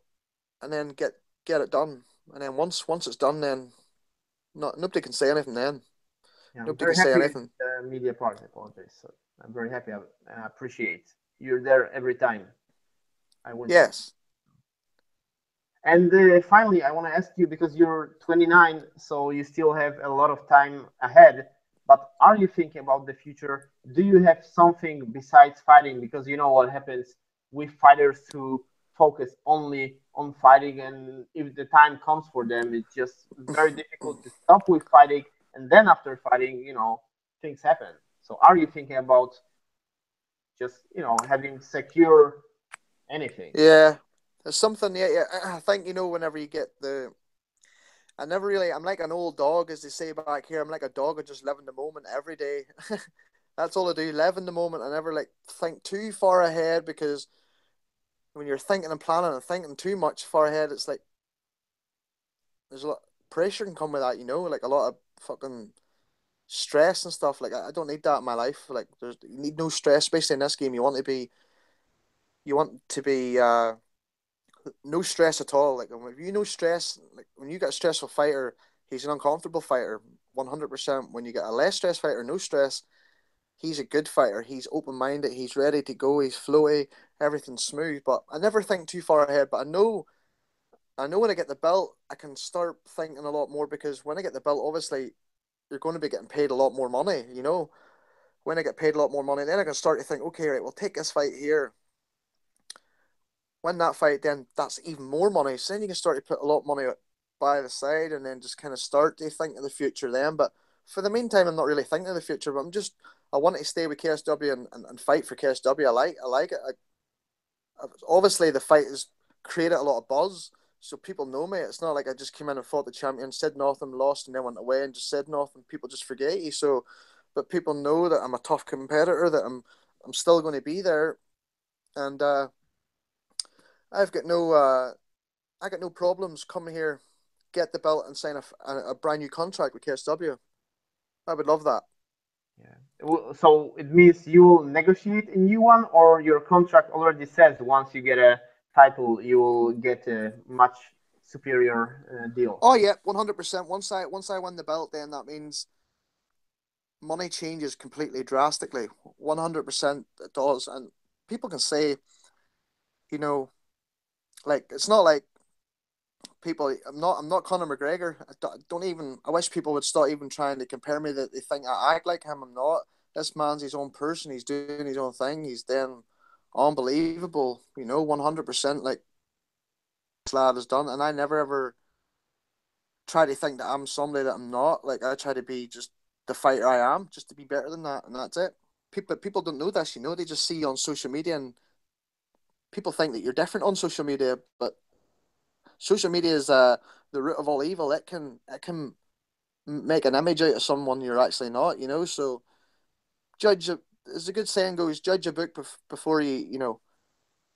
And then get it done. And then once it's done, then nobody can say anything then. Yeah, Nobody can say anything. The media part, I apologize. So I'm very happy. I appreciate you're there every time. Yes. And finally, I want to ask you, because you're 29, so you still have a lot of time ahead. But are you thinking about the future? Do you have something besides fighting? Because you know what happens with fighters who focus only on fighting, and if the time comes for them, it's just very difficult to stop with fighting. And then after fighting, things happen. So are you thinking about just having secure anything? Yeah, there's something. Yeah. I think whenever you get I'm like an old dog, as they say back here. I'm like a dog. I just live in the moment every day. That's all I do. Live in the moment. I never like think too far ahead, because when you're thinking and planning and thinking too much far ahead, it's like there's a lot pressure can come with that. Like a lot of fucking stress and stuff. Like I don't need that in my life. Like you need no stress, especially in this game. You want to be no stress at all. Like if you no stress, like when you get a stressful fighter, he's an uncomfortable fighter. 100%. When you get a less stress fighter, no stress, he's a good fighter. He's open minded. He's ready to go. He's flowy. Everything's smooth. But I never think too far ahead. But I know when I get the belt, I can start thinking a lot more, because when I get the belt, obviously you're going to be getting paid a lot more money. When I get paid a lot more money, then I can start to think, okay, right, we'll take this fight here. Win that fight, then that's even more money. So then you can start to put a lot of money by the side, and then just kind of start to think of the future then. But for the meantime, I'm not really thinking of the future, but I want to stay with KSW and fight for KSW. I like it. Obviously, the fight has created a lot of buzz, so people know me. It's not like I just came in and fought the champion, said nothing, lost, and then went away and just said nothing. People just forget you. So, but people know that I'm a tough competitor, that I'm still going to be there, and I've got no I got no problems coming here, get the belt, and sign a brand new contract with KSW. I would love that. Yeah. So it means you will negotiate a new one, or your contract already says once you get a title, you will get a much superior deal. Oh yeah, 100%. Once I win the belt, then that means money changes completely drastically. 100% it does, and people can say, you know, like it's not like people. I'm not Conor McGregor. I don't even. I wish people would start even trying to compare me. That they think I act like him. I'm not. This man's his own person. He's doing his own thing. He's then unbelievable. 100%. Like this lad has done, and I never ever try to think that I'm somebody that I'm not. Like I try to be just the fighter I am, just to be better than that, and that's it. People don't know this. They just see you on social media, and people think that you're different on social media, but social media is the root of all evil. It can make an image out of someone you're actually not. So judge a, as a good saying goes, judge a book before you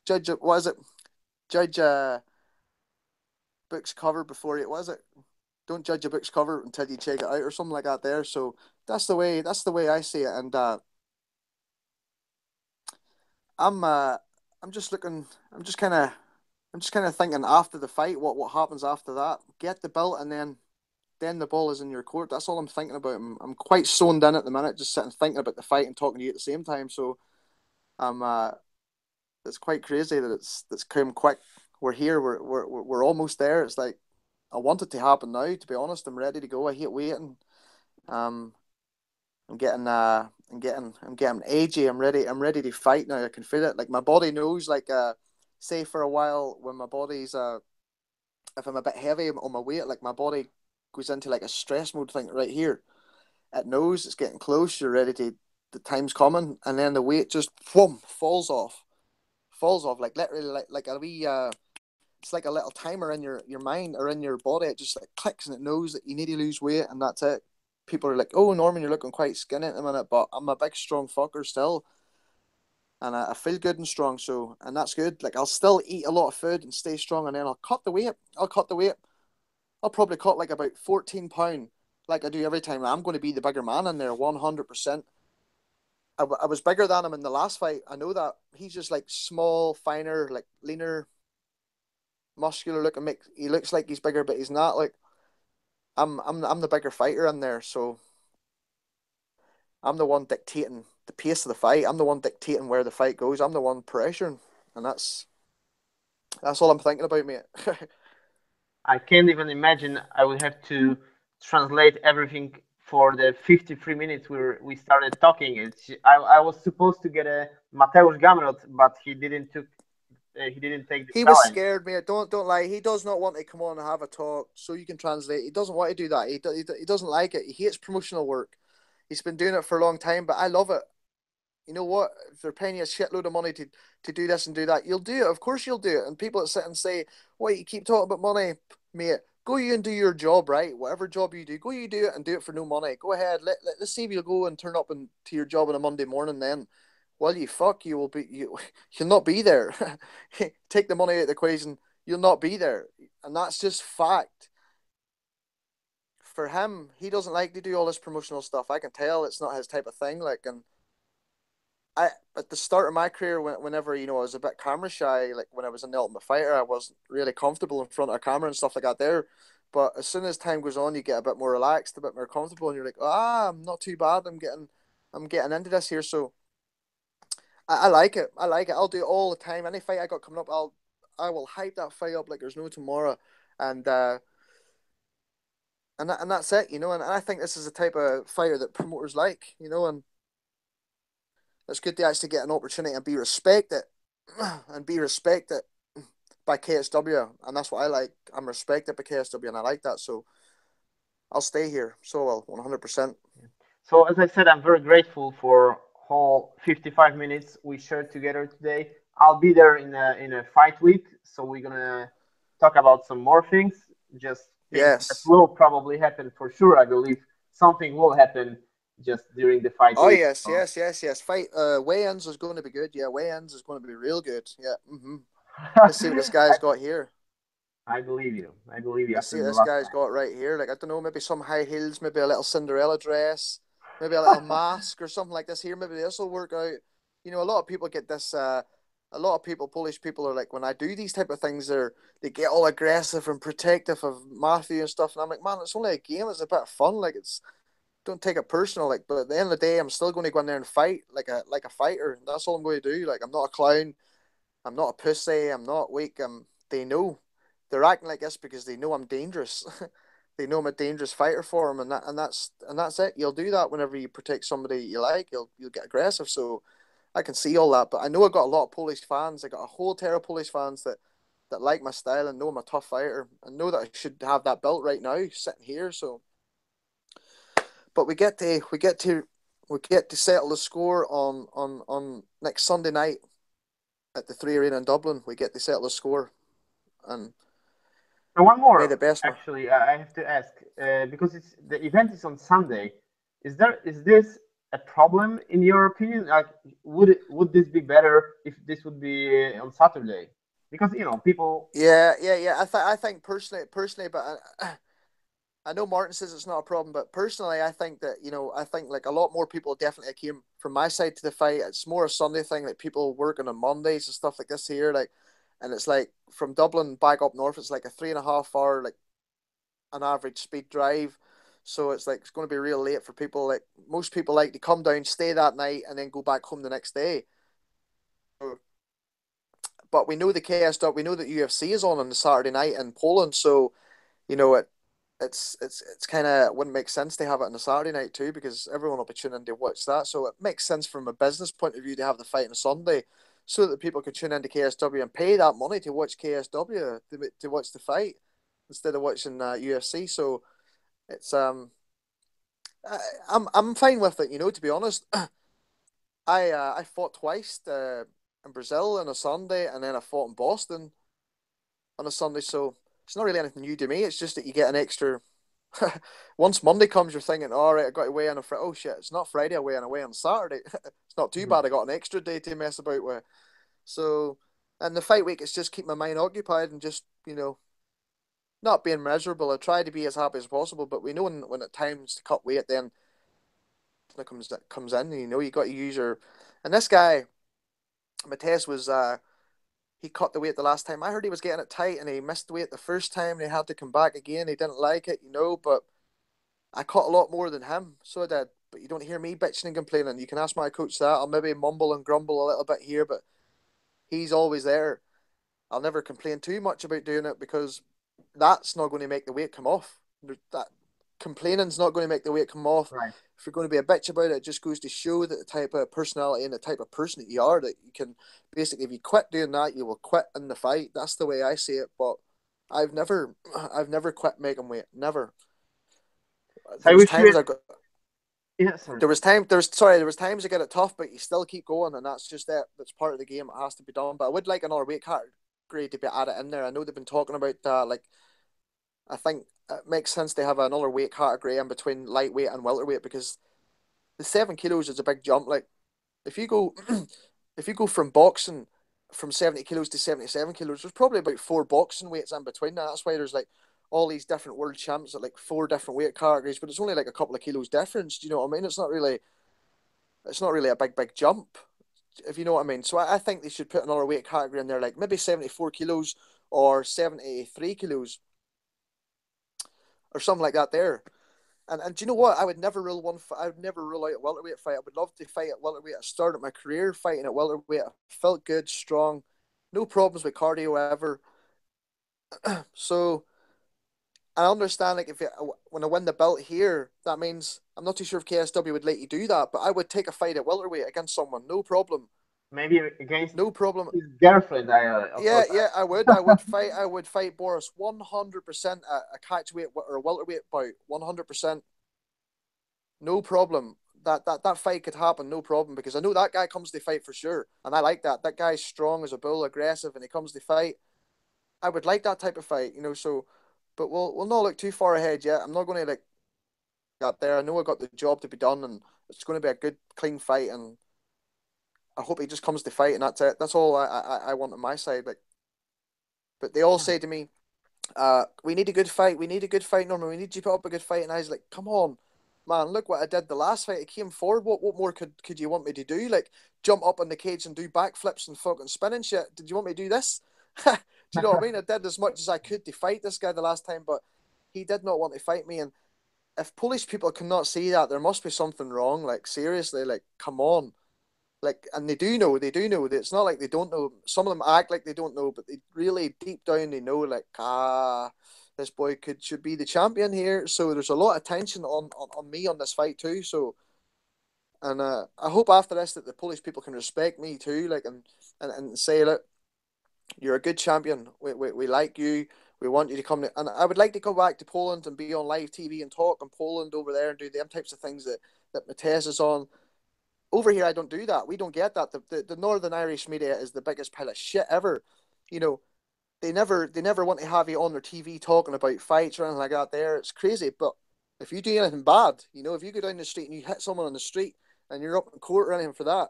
judge it. What is it? Judge a book's cover before you. What is it? Don't judge a book's cover until you check it out, or something like that. There. So that's the way I see it, and I'm uh, I'm just looking. I'm just kind of thinking after the fight, what happens after that? Get the belt, and then the ball is in your court. That's all I'm thinking about. I'm quite zoned in at the minute, just sitting thinking about the fight and talking to you at the same time. So I'm it's quite crazy that it's come quick. We're here. We're almost there. It's like I want it to happen now. To be honest, I'm ready to go. I hate waiting. Um, I'm getting agey. I'm ready to fight now. I can feel it. Like my body knows. Like say for a while when my body's if I'm a bit heavy on my weight, like my body goes into like a stress mode thing right here. It knows it's getting close. You're ready to. The time's coming, and then the weight just whoom, falls off like literally like a wee. It's like a little timer in your mind or in your body. It just like clicks and it knows that you need to lose weight, and that's it. People are like, "Oh, Norman, you're looking quite skinny at the minute," but I'm a big, strong fucker still, and I feel good and strong. So, and that's good. Like I'll still eat a lot of food and stay strong, and then I'll cut the weight. I'll probably cut like about 14 pound, like I do every time. I'm going to be the bigger man in there, 100%. I was bigger than him in the last fight. I know that he's just like small, finer, like leaner, muscular looking. He looks like he's bigger, but he's not. Like I'm the bigger fighter in there, so I'm the one dictating the pace of the fight. I'm the one dictating where the fight goes. I'm the one pressuring, and that's all I'm thinking about, mate. I can't even imagine I would have to translate everything for the 53 minutes we started talking. I was supposed to get a Mateusz Gamrot, but he didn't take the He was challenge. scared, mate. Don't lie. He does not want to come on and have a talk so you can translate. He doesn't want to do that. He doesn't like it. He hates promotional work. He's been doing it for a long time, but I love it. You know what? If they're paying you a shitload of money to do this and do that, you'll do it. Of course you'll do it. And people that sit and say, "Wait, you keep talking about money, mate. Go you and do your job, right? Whatever job you do, go you do it and do it for no money. Go ahead. Let's see if you'll go and turn up to your job on a Monday morning then. Well, you'll not be there. Take the money out of the equation, you'll not be there. And that's just fact. For him, he doesn't like to do all this promotional stuff. I can tell it's not his type of thing. Like, and I at the start of my career, whenever I was a bit camera shy, like when I was in the Ultimate Fighter, I wasn't really comfortable in front of a camera and stuff like that there. But as soon as time goes on, you get a bit more relaxed, a bit more comfortable, and you're like, I'm not too bad. I'm getting into this here. So I like it. I like it. I'll do it all the time. Any fight I got coming up, I will hype that fight up like there's no tomorrow, and and that's it. And I think this is the type of fighter that promoters like. And it's good to actually get an opportunity and be respected, and be respected by KSW, and that's what I like. I'm respected by KSW, and I like that. So I'll stay here. So well, 100%. So as I said, I'm very grateful for whole 55 minutes we shared together today. I'll be there in a fight week, so we're gonna talk about some more things. Just things that Yes. will probably happen for sure. I believe something will happen just during the fight Oh week. yes, So. yes, yes, yes. Fight. Weigh-ins is going to be good. Yeah, weigh-ins is going to be real good. Yeah. Let's see what this guy's got here. I believe you. I believe you Let's after see what the this last guy's time. got right here. Like, I don't know, maybe some high heels, maybe a little Cinderella dress, maybe a little mask or something like this here. Maybe this will work out. A lot of people get this. A lot of people, Polish people, are like, when I do these type of things, they get all aggressive and protective of Matthew and stuff. And I'm like, man, it's only a game. It's a bit of fun. Like, don't take it personal. Like, but at the end of the day, I'm still going to go in there and fight like a fighter. That's all I'm going to do. Like, I'm not a clown. I'm not a pussy. I'm not weak. They know. They're acting like this because they know I'm dangerous. They know I'm a dangerous fighter for them, and that's it. You'll do that whenever you protect somebody you like. You'll get aggressive. So I can see all that, but I know I got a lot of Polish fans. I got a whole tier of Polish fans that like my style and know I'm a tough fighter and know that I should have that belt right now, sitting here. So, but we get to settle the score on next Sunday night at the Three Arena in Dublin. We get to settle the score, and And one may more, the best man. actually, I have to ask because the event is on Sunday. Is this a problem in your opinion? Like, would this be better if this would be on Saturday? Because people. Yeah, yeah, yeah. I think personally, but I know Martin says it's not a problem, but personally, I think that I think like a lot more people definitely came from my side to the fight. It's more a Sunday thing, like people working on Mondays and stuff like this here, like, and it's like from Dublin back up north, it's like a 3.5 hour like an average speed drive. So it's like it's going to be real late for people. Like most people like to come down, stay that night, and then go back home the next day. But we know the KSW, we know that UFC is on the Saturday night in Poland, so it's kind of wouldn't make sense to have it on a Saturday night too because everyone will be tuning in to watch that. So it makes sense from a business point of view to have the fight on a Sunday, so that people can tune into KSW and pay that money to watch KSW to watch the fight instead of watching UFC. So it's I'm fine with it. To be honest, I fought twice in Brazil on a Sunday, and then I fought in Boston on a Sunday. So it's not really anything new to me. It's just that you get an extra. Once Monday comes, you're thinking, all right, I got to weigh in on Friday. Oh shit, it's not Friday. I weigh on Saturday. It's not too Mhm. bad. I got an extra day to mess about with. So, and the fight week is just keep my mind occupied and just not being miserable. I try to be as happy as possible, but we know when it times to cut weight, then it comes in. You got to use your. And this guy, Mateus, was he cut the weight the last time. I heard he was getting it tight, and he missed the weight the first time, and he had to come back again. He didn't like it, but I cut a lot more than him, so I did. But you don't hear me bitching and complaining. You can ask my coach that. I'll maybe mumble and grumble a little bit here, but he's always there. I'll never complain too much about doing it because that's not going to make the weight come off. That Complaining's not going to make the weight come off. Right. If you're going to be a bitch about it, it just goes to show that the type of personality and the type of person that you are, that you can basically, if you quit doing that, you will quit in the fight. That's the way I see it. But I've never quit making weight. Never. So I There was wish you times had, I got. yeah, sorry. There was times I get it tough, but you still keep going, and that's just it. That's part of the game. It has to be done. But I would like another weight category to be added in there. I know they've been talking about that. Like, I think it makes sense to have another weight category in between lightweight and welterweight, because the 7 kilos is a big jump. Like, if you go if you go from boxing from 70 kilos to 77 kilos, there's probably about 4 boxing weights in between that. That's why there's like all these different world champs at like 4 different weight categories, but it's only like a couple of kilos difference. Do you know what I mean? It's not really a big jump, if you know what I mean. So I think they should put another weight category in there, like maybe 74 kilos or 73 kilos or something like that there. And do you know what? I would never rule I would never rule out a welterweight fight. I would love to fight at welterweight. I started my career fighting at welterweight. I felt good, strong, no problems with cardio ever. So I understand, like, when I win the belt here, that means I'm not too sure if KSW would let you do that, but I would take a fight at welterweight against someone, no problem, Maybe against no problem. his girlfriend. Of Yeah, course. yeah, I would fight Boris 100% a catchweight or a welterweight bout, 100%. No problem. That fight could happen, no problem, because I know that guy comes to fight for sure, and I like that. That guy's strong as a bull, aggressive, and he comes to fight. I would like that type of fight, you know. So, but we'll not look too far ahead yet. I'm not going to like get there. I know I got the job to be done, and it's going to be a good, clean fight, and I hope he just comes to fight, and that's it. That's all I want on my side. Like, but they all say to me, we need a good fight. We need a good fight, Norman. We need you to put up a good fight. And I was like, come on, man, look what I did the last fight. I came forward. What more could you want me to do? Like, jump up on the cage and do backflips and fucking spinning shit. Did you want me to do this? Do you know what I mean? I did as much as I could to fight this guy the last time, but he did not want to fight me. And if Polish people cannot see that, there must be something wrong. Like, seriously, like, come on. Like, and they do know. It's not like they don't know. Some of them act like they don't know, but they really, deep down, they know, like, this boy should be the champion here. So there's a lot of tension on me on this fight too. So, and I hope after this that the Polish people can respect me too, like, and say, look, you're a good champion. We like you. We want you to come to, and I would like to go back to Poland and be on live TV and talk in Poland over there and do them types of things that Mateusz is on. Over here, I don't do that. We don't get that. The Northern Irish media is the biggest pile of shit ever. You know, they never want to have you on their TV talking about fights or anything like that. There, it's crazy. But if you do anything bad, you know, if you go down the street and you hit someone on the street and you're up in court or anything for that,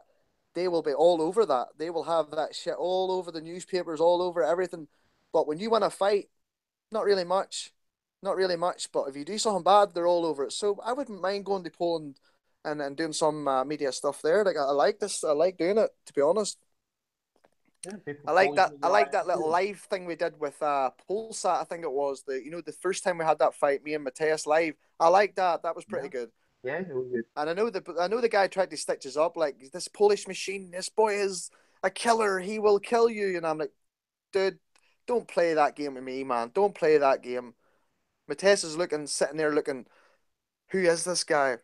they will be all over that. They will have that shit all over the newspapers, all over everything. But when you win a fight, not really much, not really much. But if you do something bad, they're all over it. So I wouldn't mind going to Poland and doing some media stuff there. Like, I like this. I like doing it. To be honest, Yeah, people, I like Polish that. I media like like that it little too. live thing we did with Polsat. I think it was the first time we had that fight, me and Mateusz live. I like that. That was pretty Yeah, good. yeah, it was good. And I know the guy tried to stitch us up like, this Polish machine. This boy is a killer. He will kill you. And I'm like, dude, don't play that game with me, man. Don't play that game. Mateusz is sitting there looking. Who is this guy?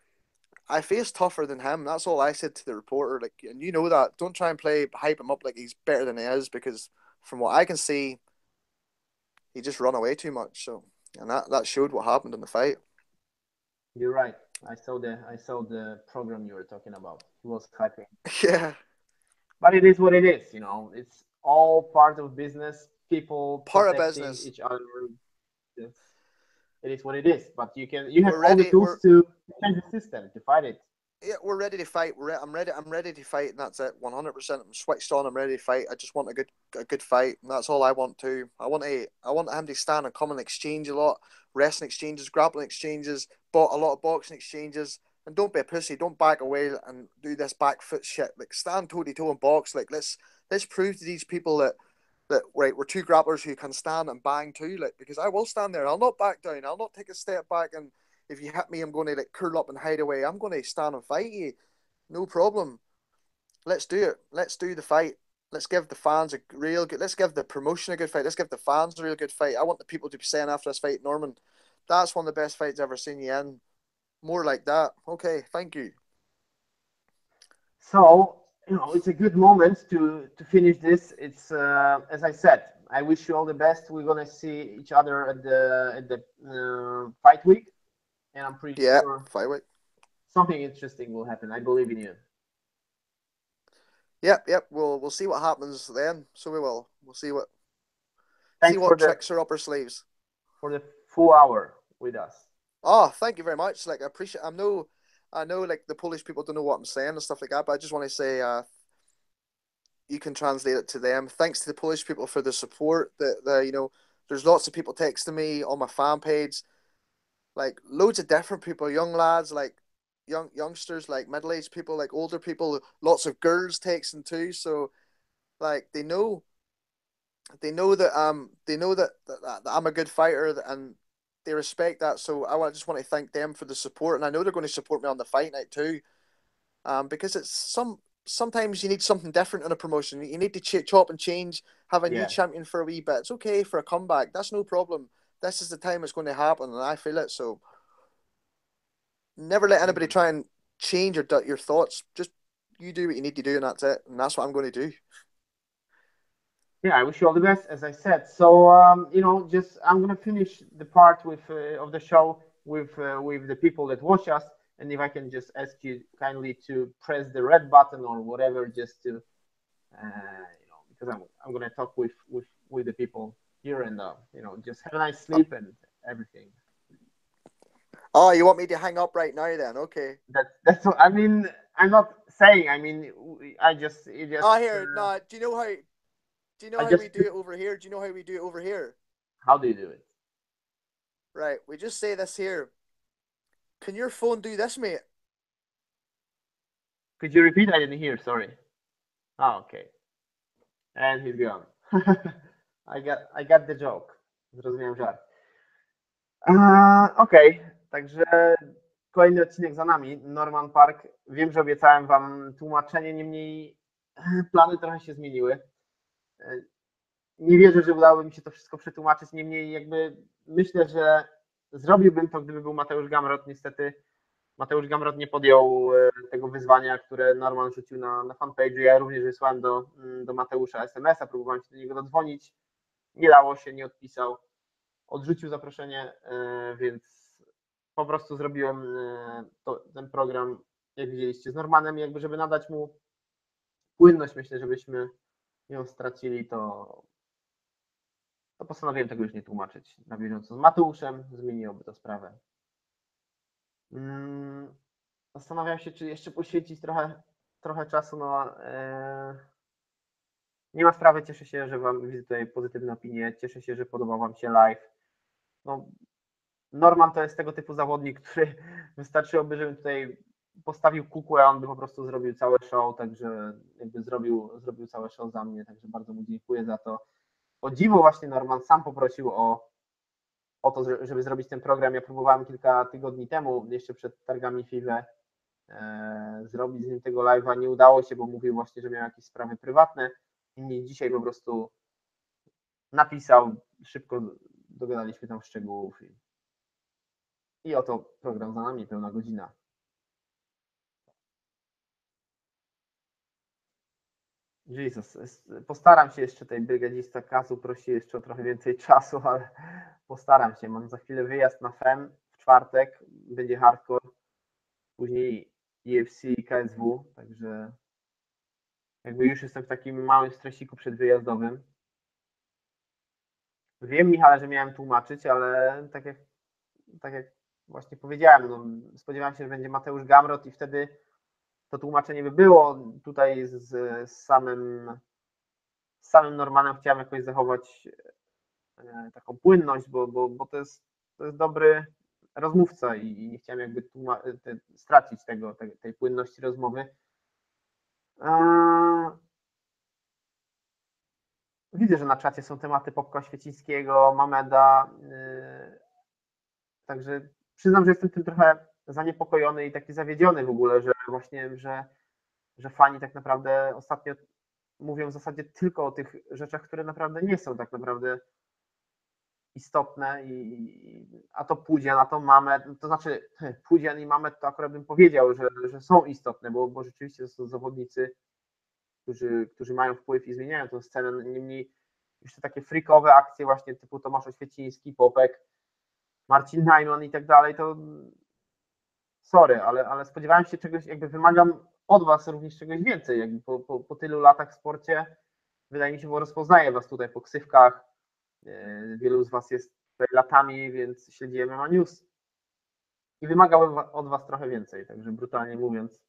I face tougher than him. That's all I said to the reporter. Like, and you know that. Don't try and hype him up like he's better than he is, because from what I can see, he just run away too much. So, and that showed what happened in the fight. You're right. I saw the program you were talking about. He was hyping. Yeah, But it is what it is, you know. It's all part of business. People part of protecting business. each other. It's, it is what it is. But you have We're all the ready. tools to change the system to fight it. Yeah, we're ready to fight. I'm ready. I'm ready to fight, and that's it. 100%. I'm switched on. I'm ready to fight. I just want a good fight, and that's all I want to. I want him to stand and come and exchange a lot, wrestling exchanges, grappling exchanges, a lot of boxing exchanges, and don't be a pussy. Don't back away and do this back foot shit. Like, stand toe to toe and box. Like, let's prove to these people that right, we're two grapplers who can stand and bang too. Like, because I will stand there. I'll not back down. I'll not take a step back, and if you hit me, I'm going to like curl up and hide away. I'm going to stand and fight you. No problem. Let's do it. Let's do the fight. Let's give the fans a real good. Let's give the promotion a good fight. Let's give the fans a real good fight. I want the people to be saying after this fight, Norman, that's one of the best fights I've ever seen you in. More like that. Okay, thank you. So, it's a good moment to finish this. It's as I said, I wish you all the best. We're gonna see each other at the fight week, and I'm pretty sure fight week. Something interesting will happen. I believe in you. Yep. We'll see what happens then. So we will. We'll see what. Thanks see what tricks are up our sleeves. For the full hour with us. Oh, thank you very much. Like, I appreciate. I know like the Polish people don't know what I'm saying and stuff like that, but I just want to say, you can translate it to them. Thanks to the Polish people for the support. There's lots of people texting me on my fan page, like loads of different people, young lads, like youngsters, like middle-aged people, like older people, lots of girls texting too. So, like, they know that I'm a good fighter, and they respect that. So just want to thank them for the support, and I know they're going to support me on the fight night too. Because sometimes you need something different in a promotion. You need to chop and change, have a new champion for a wee bit. It's okay for a comeback. That's no problem. This is the time it's going to happen, and I feel it. So never let anybody try and change your thoughts. Just you do what you need to do, and that's it. And that's what I'm going to do. Yeah, I wish you all the best, as I said. So, I'm gonna finish the part of the show with the people that watch us, and if I can just ask you kindly to press the red button or whatever, just to, because I'm gonna talk with the people here, and just have a nice sleep and everything. Oh, you want me to hang up right now? Then okay. That's what I mean. I'm not saying. I mean, I just. Oh, here. No. Do you know how? Do you know how we do it over here? Do you know how we do it over here? How do you do it? Right. We just say this here. Can your phone do this, mate? Could you repeat? I didn't hear. Sorry. Oh, okay. And he's gone. I got the joke. Zrozumiałem żart. Okej, także kolejny odcinek za nami. Norman Parke. Wiem, że obiecałem wam tłumaczenie, niemniej plany trochę się zmieniły. Nie wierzę, że udałoby mi się to wszystko przetłumaczyć, niemniej jakby myślę, że zrobiłbym to, gdyby był Mateusz Gamrot. Niestety Mateusz Gamrot nie podjął tego wyzwania, które Norman rzucił na fanpage'u. Ja również wysłałem do Mateusza SMS-a, próbowałem się do niego dodzwonić. Nie dało się, nie odpisał. Odrzucił zaproszenie, więc po prostu zrobiłem ten program, jak widzieliście, z Normanem, jakby żeby nadać mu płynność. Myślę, żebyśmy ją stracili, to postanowiłem tego już nie tłumaczyć na bieżąco. Z Mateuszem zmieniłoby to sprawę. Zastanawiam się, czy jeszcze poświęcić trochę czasu nie ma sprawy. Cieszę się, że wam widzę tutaj pozytywne opinie. Cieszę się, że podobał wam się live. Norman to jest tego typu zawodnik, który wystarczyłoby, żebym tutaj postawił kukłę, a on by po prostu zrobił całe show, także jakby zrobił całe show za mnie, także bardzo mu dziękuję za to. O dziwo właśnie Norman sam poprosił o to, żeby zrobić ten program. Ja próbowałem kilka tygodni temu, jeszcze przed targami FIWE, zrobić z nim tego live'a. Nie udało się, bo mówił właśnie, że miał jakieś sprawy prywatne. I dzisiaj po prostu napisał, szybko dogadaliśmy tam szczegółów. I oto program za nami, pełna godzina. Jesus, postaram się jeszcze, tutaj brygadzista Kazu prosi jeszcze o trochę więcej czasu, ale postaram się. Mam za chwilę wyjazd na FEM w czwartek, będzie hardcore, później UFC i KSW, także jakby już jestem w takim małym stresiku przedwyjazdowym. Wiem, Michale, że miałem tłumaczyć, ale tak jak właśnie powiedziałem, spodziewałem się, że będzie Mateusz Gamrot i wtedy to tłumaczenie by było. Tutaj z samym Normanem chciałem jakoś zachować taką płynność, bo to jest dobry rozmówca i nie chciałem jakby stracić tej płynności rozmowy. Widzę, że na czacie są tematy Popka Świecińskiego, Mameda, także przyznam, że jestem tym trochę zaniepokojony i taki zawiedziony w ogóle, że właśnie, że fani tak naprawdę ostatnio mówią w zasadzie tylko o tych rzeczach, które naprawdę nie są tak naprawdę istotne, a to Pudzian, a to Mamet, to znaczy Pudzian i Mamet to akurat bym powiedział, że są istotne, bo rzeczywiście to są zawodnicy, którzy mają wpływ i zmieniają tę scenę. Niemniej jeszcze takie freakowe akcje właśnie typu Tomasz Oświeciński, Popek, Marcin Najman i tak dalej, to sorry, ale spodziewałem się czegoś, jakby wymagam od was również czegoś więcej, jakby po tylu latach w sporcie, wydaje mi się, bo rozpoznaję was tutaj po ksywkach, wielu z was jest tutaj latami, więc śledzi MMAnews i wymagałbym od was trochę więcej, także brutalnie mówiąc.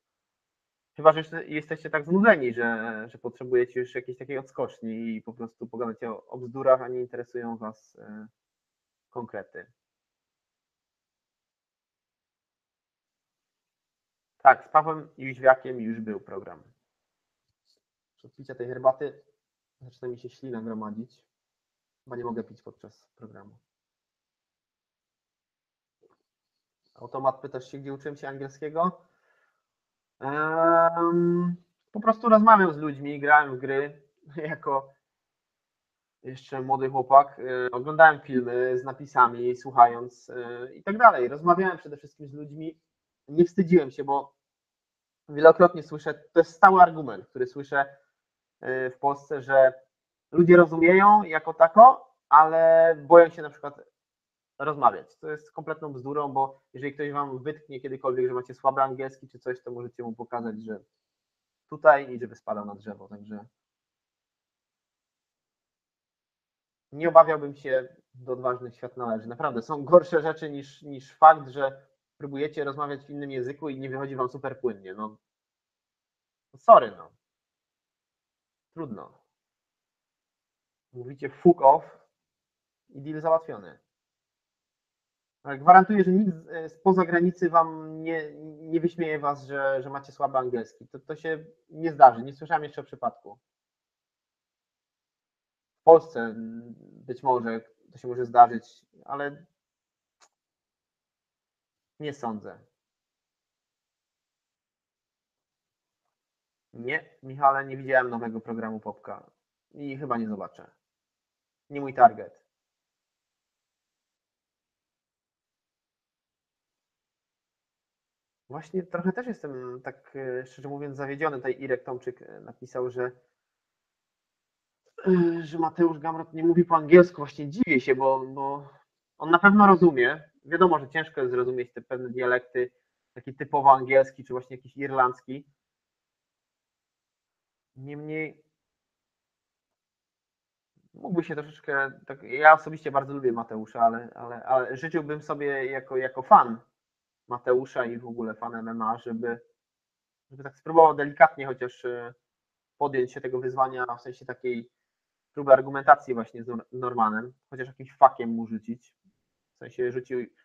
Chyba, że jesteście tak znudzeni, że potrzebujecie już jakiejś takiej odskoczni i po prostu pogadacie o bzdurach, a nie interesują was konkrety. Tak, z Pawłem Jóźwiakiem już był program. Od picia tej herbaty zaczyna mi się ślina gromadzić. Chyba nie mogę pić podczas programu. Automat, pytasz się, gdzie uczyłem się angielskiego? Po prostu rozmawiam z ludźmi, grałem w gry jako jeszcze młody chłopak. Oglądałem filmy z napisami, słuchając i tak dalej. Rozmawiałem przede wszystkim z ludźmi. Nie wstydziłem się, bo wielokrotnie słyszę, to jest stały argument, który słyszę w Polsce, że ludzie rozumieją jako tako, ale boją się na przykład rozmawiać. To jest kompletną bzdurą, bo jeżeli ktoś wam wytknie kiedykolwiek, że macie słaby angielski czy coś, to możecie mu pokazać, że tutaj i żeby spadał na drzewo. Także nie obawiałbym się, do odważnych świat należy. Naprawdę, są gorsze rzeczy niż fakt, że próbujecie rozmawiać w innym języku i nie wychodzi wam super płynnie. No sorry, no. Trudno. Mówicie fuck off i deal załatwiony. Ale gwarantuję, że nikt spoza granicy wam nie wyśmieje was, że macie słaby angielski. To się nie zdarzy. Nie słyszałem jeszcze o przypadku. W Polsce być może to się może zdarzyć, ale nie sądzę. Nie, Michale, nie widziałem nowego programu Popka i chyba nie zobaczę. Nie mój target. Właśnie trochę też jestem, tak szczerze mówiąc, zawiedziony. Tutaj Irek Tomczyk napisał, że Mateusz Gamrot nie mówi po angielsku. Właśnie dziwię się, bo on na pewno rozumie. Wiadomo, że ciężko jest zrozumieć te pewne dialekty, taki typowo angielski, czy właśnie jakiś irlandzki. Niemniej mógłby się troszeczkę, tak, ja osobiście bardzo lubię Mateusza, ale życzyłbym sobie jako fan Mateusza i w ogóle fan MMA, żeby tak spróbował delikatnie chociaż podjąć się tego wyzwania, w sensie takiej próby argumentacji właśnie z Normanem, chociaż jakimś fakiem mu rzucić. W sensie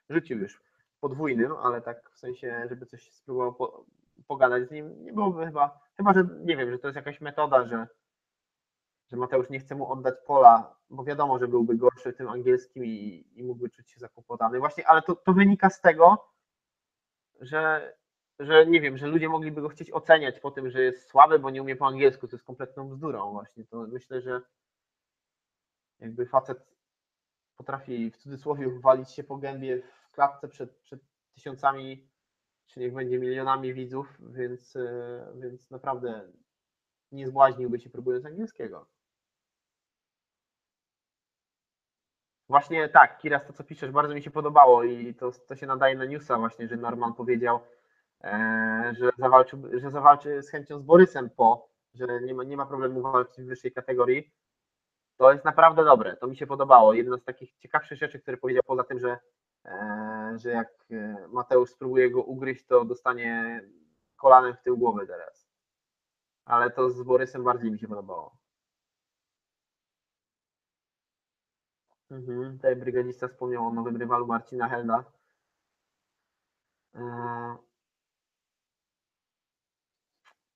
rzucił już podwójnym, ale tak w sensie, żeby coś spróbował pogadać z nim, nie byłoby chyba, że nie wiem, że to jest jakaś metoda, że Mateusz nie chce mu oddać pola, bo wiadomo, że byłby gorszy tym angielskim i mógłby czuć się zakłopotany. Właśnie, ale to wynika z tego, że nie wiem, że ludzie mogliby go chcieć oceniać po tym, że jest słaby, bo nie umie po angielsku, to jest kompletną bzdurą właśnie. To myślę, że jakby facet potrafi w cudzysłowie walić się po gębie w klatce przed tysiącami, czy niech będzie milionami widzów, więc naprawdę nie zbłaźniłby się próbując angielskiego. Właśnie tak, Kiras, to co piszesz, bardzo mi się podobało i to się nadaje na newsa właśnie, że Norman powiedział, że zawalczy z chęcią z Borysem że nie ma problemu walczyć w wyższej kategorii. To jest naprawdę dobre, to mi się podobało. Jedna z takich ciekawszych rzeczy, które powiedział, poza tym, że jak Mateusz spróbuje go ugryźć, to dostanie kolanem w tył głowy teraz. Ale to z Borysem bardziej mi się podobało. Tutaj brygadista wspomniał o nowym rywalu Marcina Helda.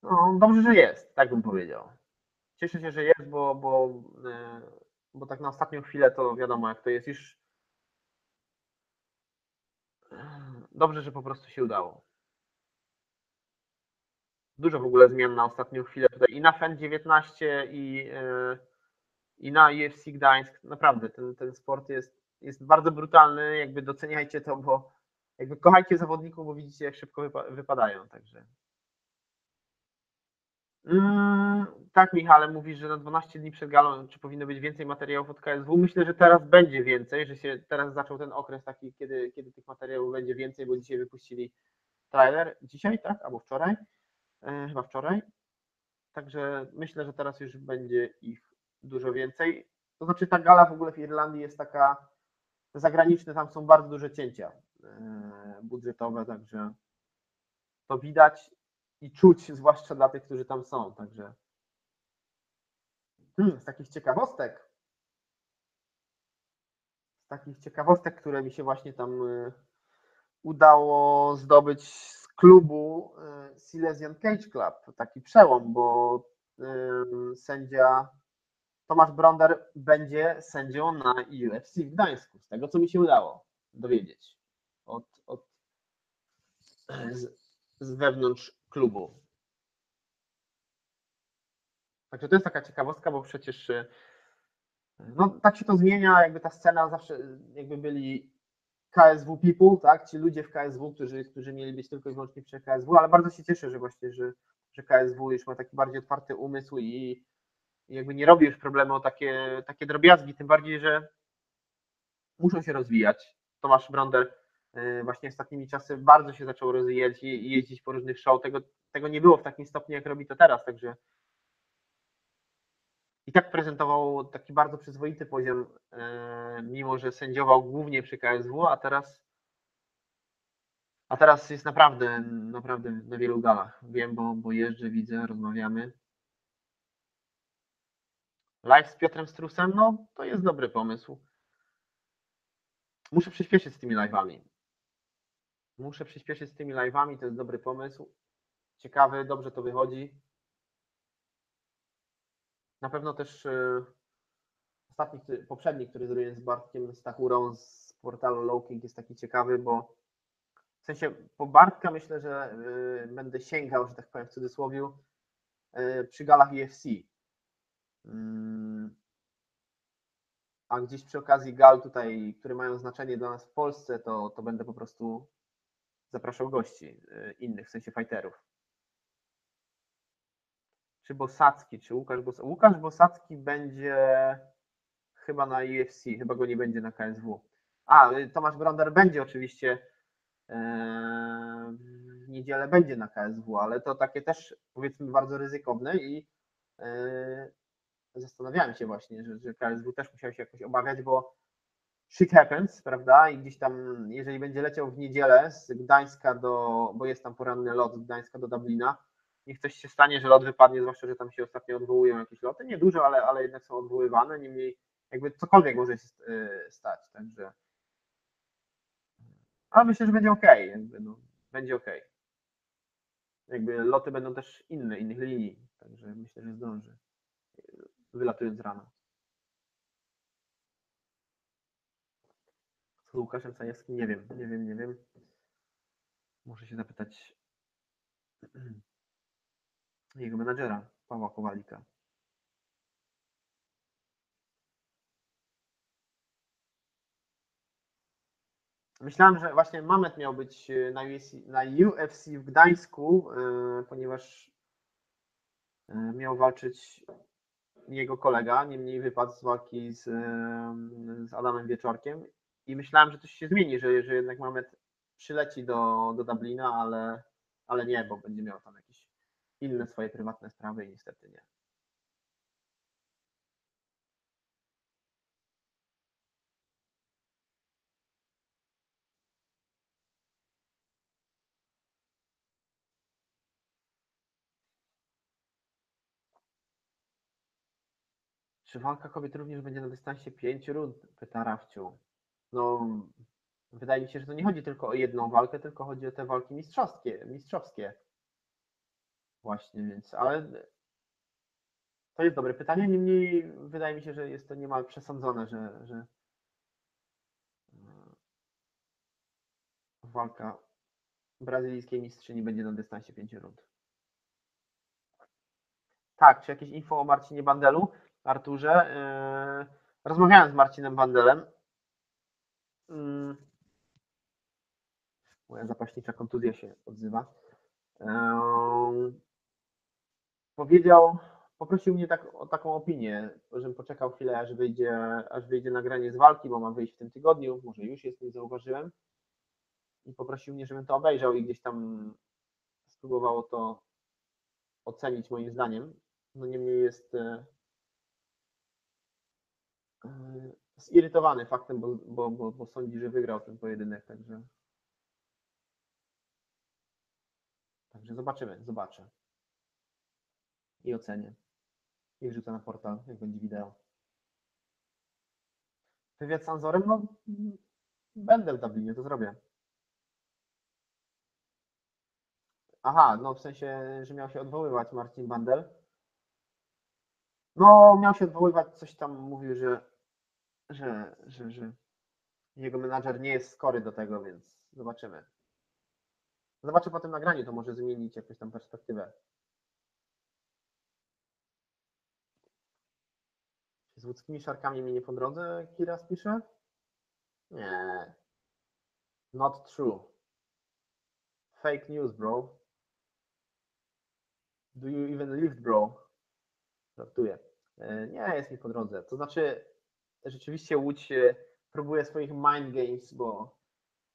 No, dobrze, że jest, tak bym powiedział. Cieszę się, że jest, bo tak na ostatnią chwilę to wiadomo, jak to jest już. Dobrze, że po prostu się udało. Dużo w ogóle zmian na ostatnią chwilę tutaj i na FEN 19 i na UFC Gdańsk. Naprawdę ten sport jest jest bardzo brutalny, jakby doceniajcie to, bo jakby kochajcie zawodników, bo widzicie, jak szybko wypadają, także. Tak, Michale, mówisz, że na 12 dni przed galą, czy powinno być więcej materiałów od KSW? Myślę, że teraz będzie więcej, że się teraz zaczął ten okres taki, kiedy tych materiałów będzie więcej, bo dzisiaj wypuścili trailer. Dzisiaj, tak? Albo wczoraj? Chyba wczoraj. Także myślę, że teraz już będzie ich dużo więcej. To znaczy ta gala w ogóle w Irlandii jest taka zagraniczna, tam są bardzo duże cięcia budżetowe, także to widać i czuć, zwłaszcza dla tych, którzy tam są. Także z takich ciekawostek, które mi się właśnie tam udało zdobyć z klubu Silesian Cage Club, taki przełom, bo sędzia Tomasz Bronder będzie sędzią na UFC w Gdańsku, z tego co mi się udało dowiedzieć z wewnątrz klubu. Także to jest taka ciekawostka, bo przecież no tak się to zmienia, jakby ta scena zawsze jakby byli KSW people, tak, ci ludzie w KSW, którzy mieli być tylko i wyłącznie przy KSW, ale bardzo się cieszę, że właśnie, że KSW już ma taki bardziej otwarty umysł i jakby nie robi już problemu o takie drobiazgi, tym bardziej, że muszą się rozwijać. Tomasz Bronder właśnie ostatnimi czasy bardzo się zaczął rozwijać i jeździć po różnych show. Tego nie było w takim stopniu, jak robi to teraz, także i tak prezentował taki bardzo przyzwoity poziom, mimo że sędziował głównie przy KSW, a teraz jest naprawdę na wielu galach. Wiem, bo jeżdżę, widzę, rozmawiamy. Live z Piotrem Strusem, no to jest dobry pomysł. Muszę przyspieszyć z tymi live'ami. To jest dobry pomysł. Ciekawy, dobrze to wychodzi. Na pewno też poprzedni, który zrobiłem z Bartkiem Stachurą z portalu Lowking jest taki ciekawy, bo w sensie po Bartka myślę, że będę sięgał, że tak powiem w cudzysłowie, przy galach UFC. A gdzieś przy okazji gal tutaj, które mają znaczenie dla nas w Polsce, to będę po prostu zapraszał gości innych, w sensie fighterów. Czy Bosacki, czy Łukasz Bosacki? Łukasz Bosacki będzie chyba na UFC, chyba go nie będzie na KSW. Tomasz Bronder będzie oczywiście w niedzielę będzie na KSW, ale to takie też powiedzmy bardzo ryzykowne i zastanawiałem się właśnie, że KSW też musiał się jakoś obawiać, bo shit happens, prawda? I gdzieś tam, jeżeli będzie leciał w niedzielę z Gdańska bo jest tam poranny lot z Gdańska do Dublina, niech coś się stanie, że lot wypadnie, zwłaszcza, że tam się ostatnio odwołują jakieś loty, nie dużo, ale jednak są odwoływane, niemniej jakby cokolwiek może się stać, także ale myślę, że będzie okej, będzie okej. Jakby loty będą też innych linii, także myślę, że zdąży, wylatując rano. Z Łukaszem Saniewskim nie wiem. Muszę się zapytać jego menadżera, Pawła Kowalika. Myślałem, że właśnie Mamet miał być na UFC w Gdańsku, ponieważ miał walczyć jego kolega, niemniej wypadł z walki z Adamem Wieczorkiem i myślałem, że coś się zmieni, że jednak Mamet przyleci do Dublina, ale nie, bo będzie miał tam jakieś inne swoje prywatne sprawy i niestety nie. Czy walka kobiet również będzie na dystansie 5 rund? Pyta Rafciu. No, wydaje mi się, że to nie chodzi tylko o jedną walkę, tylko chodzi o te walki mistrzowskie. Właśnie, więc, ale to jest dobre pytanie, niemniej wydaje mi się, że jest to niemal przesądzone, że walka brazylijskiej mistrzyni będzie na dystansie 5 rund. Tak, czy jakieś info o Marcinie Bandelu, Arturze? Rozmawiałem z Marcinem Bandelem. Moja zapaśnicza kontuzja się odzywa. Poprosił mnie o taką opinię, żebym poczekał chwilę, aż wyjdzie nagranie z walki, bo ma wyjść w tym tygodniu, może już jest, nie zauważyłem. I poprosił mnie, żebym to obejrzał i gdzieś tam spróbowało to ocenić moim zdaniem. No niemniej jest zirytowany faktem, bo sądzi, że wygrał ten pojedynek, także zobaczę i ocenię. I wrzucę na portal, jak będzie wideo. Wywiad z Anzorem? No, będę w Dublinie, to zrobię. Aha, no w sensie, że miał się odwoływać Marcin Bandel. No, miał się odwoływać, coś tam mówił, że jego menadżer nie jest skory do tego, więc zobaczymy. Zobaczę po tym nagraniu, to może zmienić jakąś tam perspektywę. Z łódzkimi szarkami mi nie po drodze, Kiras pisze? Nie. Not true. Fake news, bro. Do you even live, bro? Żartuję. Nie jest mi po drodze. To znaczy, rzeczywiście Łódź próbuje swoich mind games,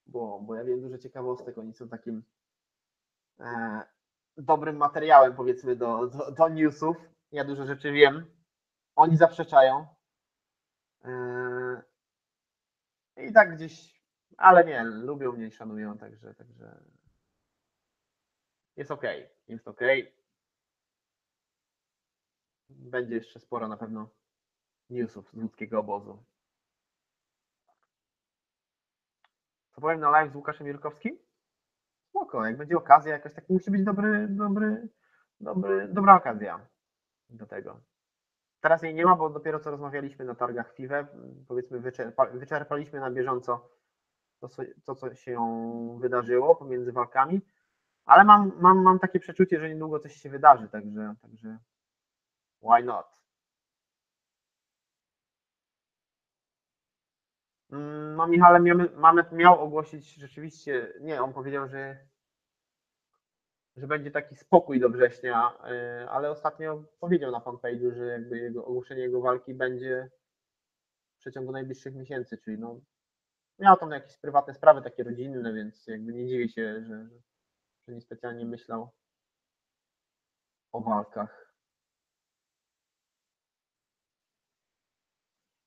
bo ja wiem dużo ciekawostek. Oni są takim dobrym materiałem, powiedzmy, do newsów. Ja dużo rzeczy wiem. Oni zaprzeczają. I tak gdzieś, ale nie, lubią mnie i szanują, także jest okej. Jest okej. Będzie jeszcze sporo na pewno newsów z łódzkiego obozu. Co powiem na live z Łukaszem Jurkowskim? Spoko, jak będzie okazja jakaś, tak musi być dobra okazja do tego. Teraz jej nie ma, bo dopiero co rozmawialiśmy na targach FIWE, powiedzmy wyczerpaliśmy na bieżąco to, co się wydarzyło pomiędzy walkami, ale mam takie przeczucie, że niedługo coś się wydarzy, także why not? No Michale, Mamet miał ogłosić rzeczywiście, nie, on powiedział, że będzie taki spokój do września, ale ostatnio powiedział na fanpage'u, że jakby ogłoszenie jego walki będzie w przeciągu najbliższych miesięcy, czyli no miał tam jakieś prywatne sprawy takie rodzinne, więc jakby nie dziwię się, że niespecjalnie myślał o walkach.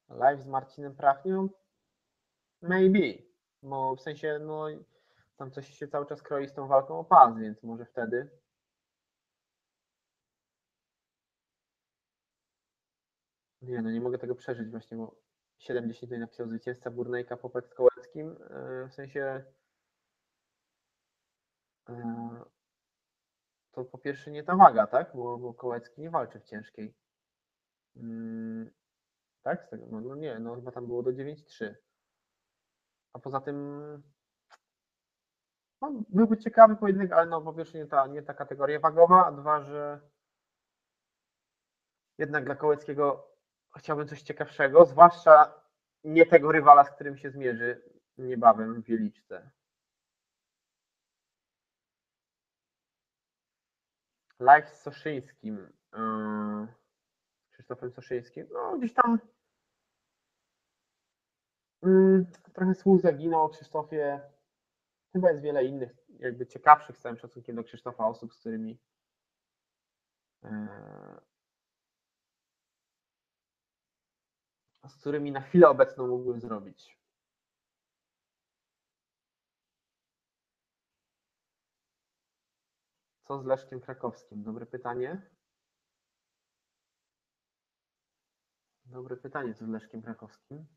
Live z Marcinem Prachnią? Maybe, bo w sensie no tam coś się cały czas kroi z tą walką o pas, więc może wtedy. Nie, no nie mogę tego przeżyć właśnie, bo 70 tutaj napisał zwycięzca Burnejka Popek z Kołeckim, w sensie to po pierwsze nie ta waga, tak? Bo Kołecki nie walczy w ciężkiej. Tak? Z tego? No nie, no chyba tam było do 9-3. A poza tym no, byłby ciekawy pojedynek, ale no po pierwsze nie ta kategoria wagowa, a dwa, że jednak dla Kołeckiego chciałbym coś ciekawszego, zwłaszcza nie tego rywala, z którym się zmierzy niebawem w Wieliczce. Live z Soszyńskim. Krzysztofem Soszyńskim. No gdzieś tam trochę słów zaginął o Krzysztofie. Chyba jest wiele innych, jakby ciekawszych z całym szacunkiem do Krzysztofa osób, z którymi na chwilę obecną mógłbym zrobić. Co z Leszkiem Krakowskim? Dobre pytanie. Dobre pytanie, co z Leszkiem Krakowskim.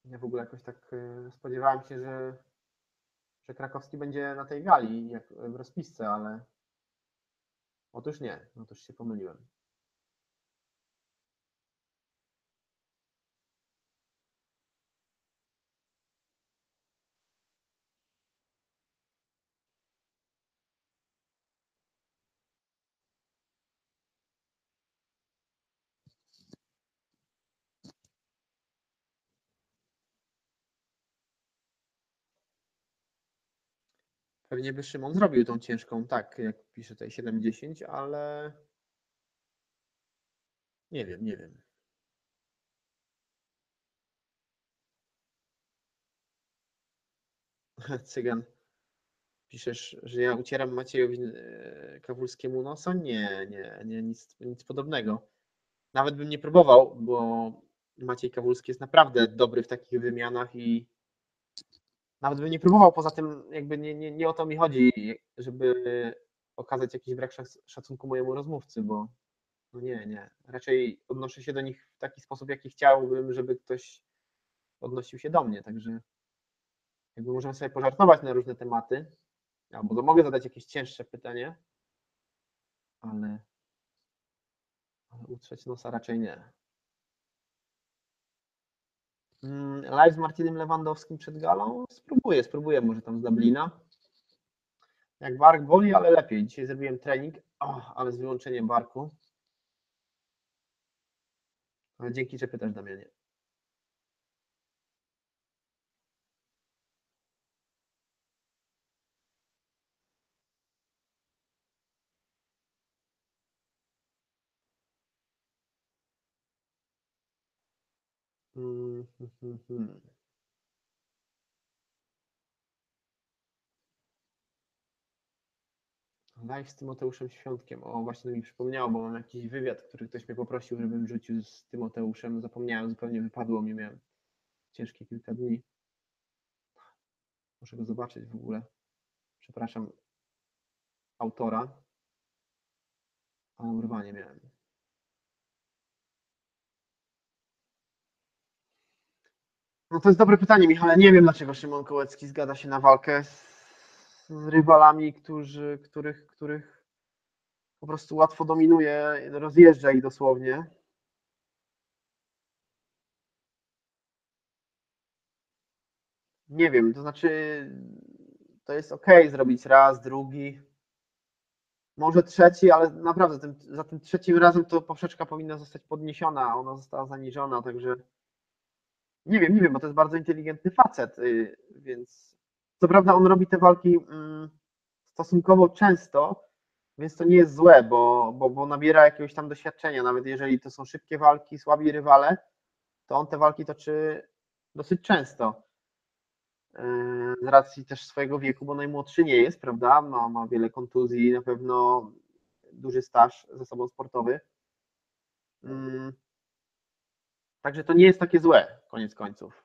Ja w ogóle jakoś tak spodziewałem się, że Krakowski będzie na tej gali, jak w rozpisce, ale otóż nie, otóż się pomyliłem. Pewnie by Szymon zrobił tą ciężką, tak, jak pisze tutaj 7-10, ale nie wiem. Cygan, piszesz, że ja ucieram Maciejowi Kawulskiemu nosa? Nie, nic podobnego. Nawet bym nie próbował, bo Maciej Kawulski jest naprawdę dobry w takich wymianach i nawet bym nie próbował, poza tym jakby nie o to mi chodzi, żeby okazać jakiś brak szacunku mojemu rozmówcy, bo no nie. Raczej odnoszę się do nich w taki sposób, jaki chciałbym, żeby ktoś odnosił się do mnie, także jakby możemy sobie pożartować na różne tematy, albo to mogę zadać jakieś cięższe pytanie, ale utrzeć nosa raczej nie. Live z Martinem Lewandowskim przed galą? Spróbuję może tam z Dublina. Jak bark boli, ale lepiej. Dzisiaj zrobiłem trening, ale z wyłączeniem barku. Ale dzięki, że pytasz, Damianie. Live z Tymoteuszem Świątkiem. O, właśnie mi przypomniało, bo mam jakiś wywiad, który ktoś mnie poprosił, żebym wrzucił z Tymoteuszem. Zapomniałem, zupełnie wypadło mi, miałem ciężkie kilka dni. Muszę go zobaczyć w ogóle. Przepraszam autora, ale urwanie miałem. No to jest dobre pytanie, Michale. Nie wiem, dlaczego Szymon Kołecki zgadza się na walkę z rywalami, których po prostu łatwo dominuje, rozjeżdża ich dosłownie. Nie wiem, to znaczy to jest ok zrobić raz, drugi, może trzeci, ale naprawdę za tym trzecim razem to poprzeczka powinna zostać podniesiona, a ona została zaniżona, także nie wiem, bo to jest bardzo inteligentny facet, więc co prawda on robi te walki stosunkowo często, więc to nie jest złe, bo nabiera jakiegoś tam doświadczenia, nawet jeżeli to są szybkie walki, słabi rywale, to on te walki toczy dosyć często. Z racji też swojego wieku, bo najmłodszy nie jest, prawda? Ma wiele kontuzji, na pewno duży staż ze sobą sportowy. Także to nie jest takie złe, koniec końców.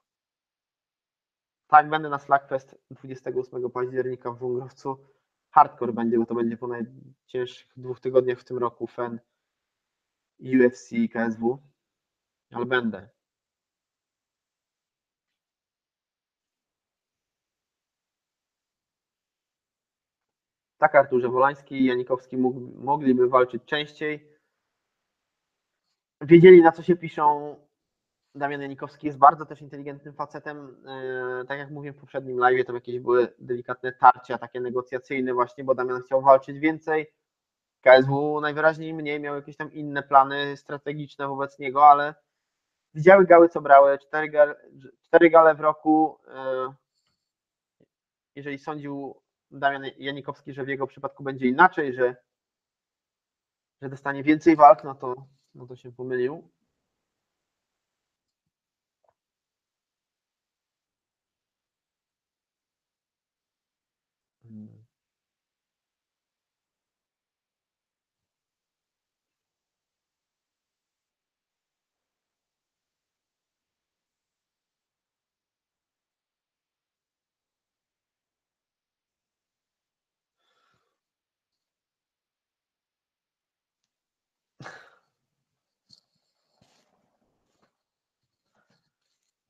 Tak, będę na Slackfest 28 października w Wągrowcu. Hardcore będzie, bo to będzie po najcięższych 2 tygodniach w tym roku fan UFC i KSW, ale będę. Tak, Arturze, Wolański i Janikowski mogliby walczyć częściej. Wiedzieli, na co się piszą. Damian Janikowski jest bardzo też inteligentnym facetem. Tak jak mówiłem w poprzednim live, tam jakieś były delikatne tarcia, takie negocjacyjne właśnie, bo Damian chciał walczyć więcej. KSW najwyraźniej mniej, miał jakieś tam inne plany strategiczne wobec niego, ale widziały gały, co brały. 4 gale w roku. Jeżeli sądził Damian Janikowski, że w jego przypadku będzie inaczej, że dostanie więcej walk, no to się pomylił.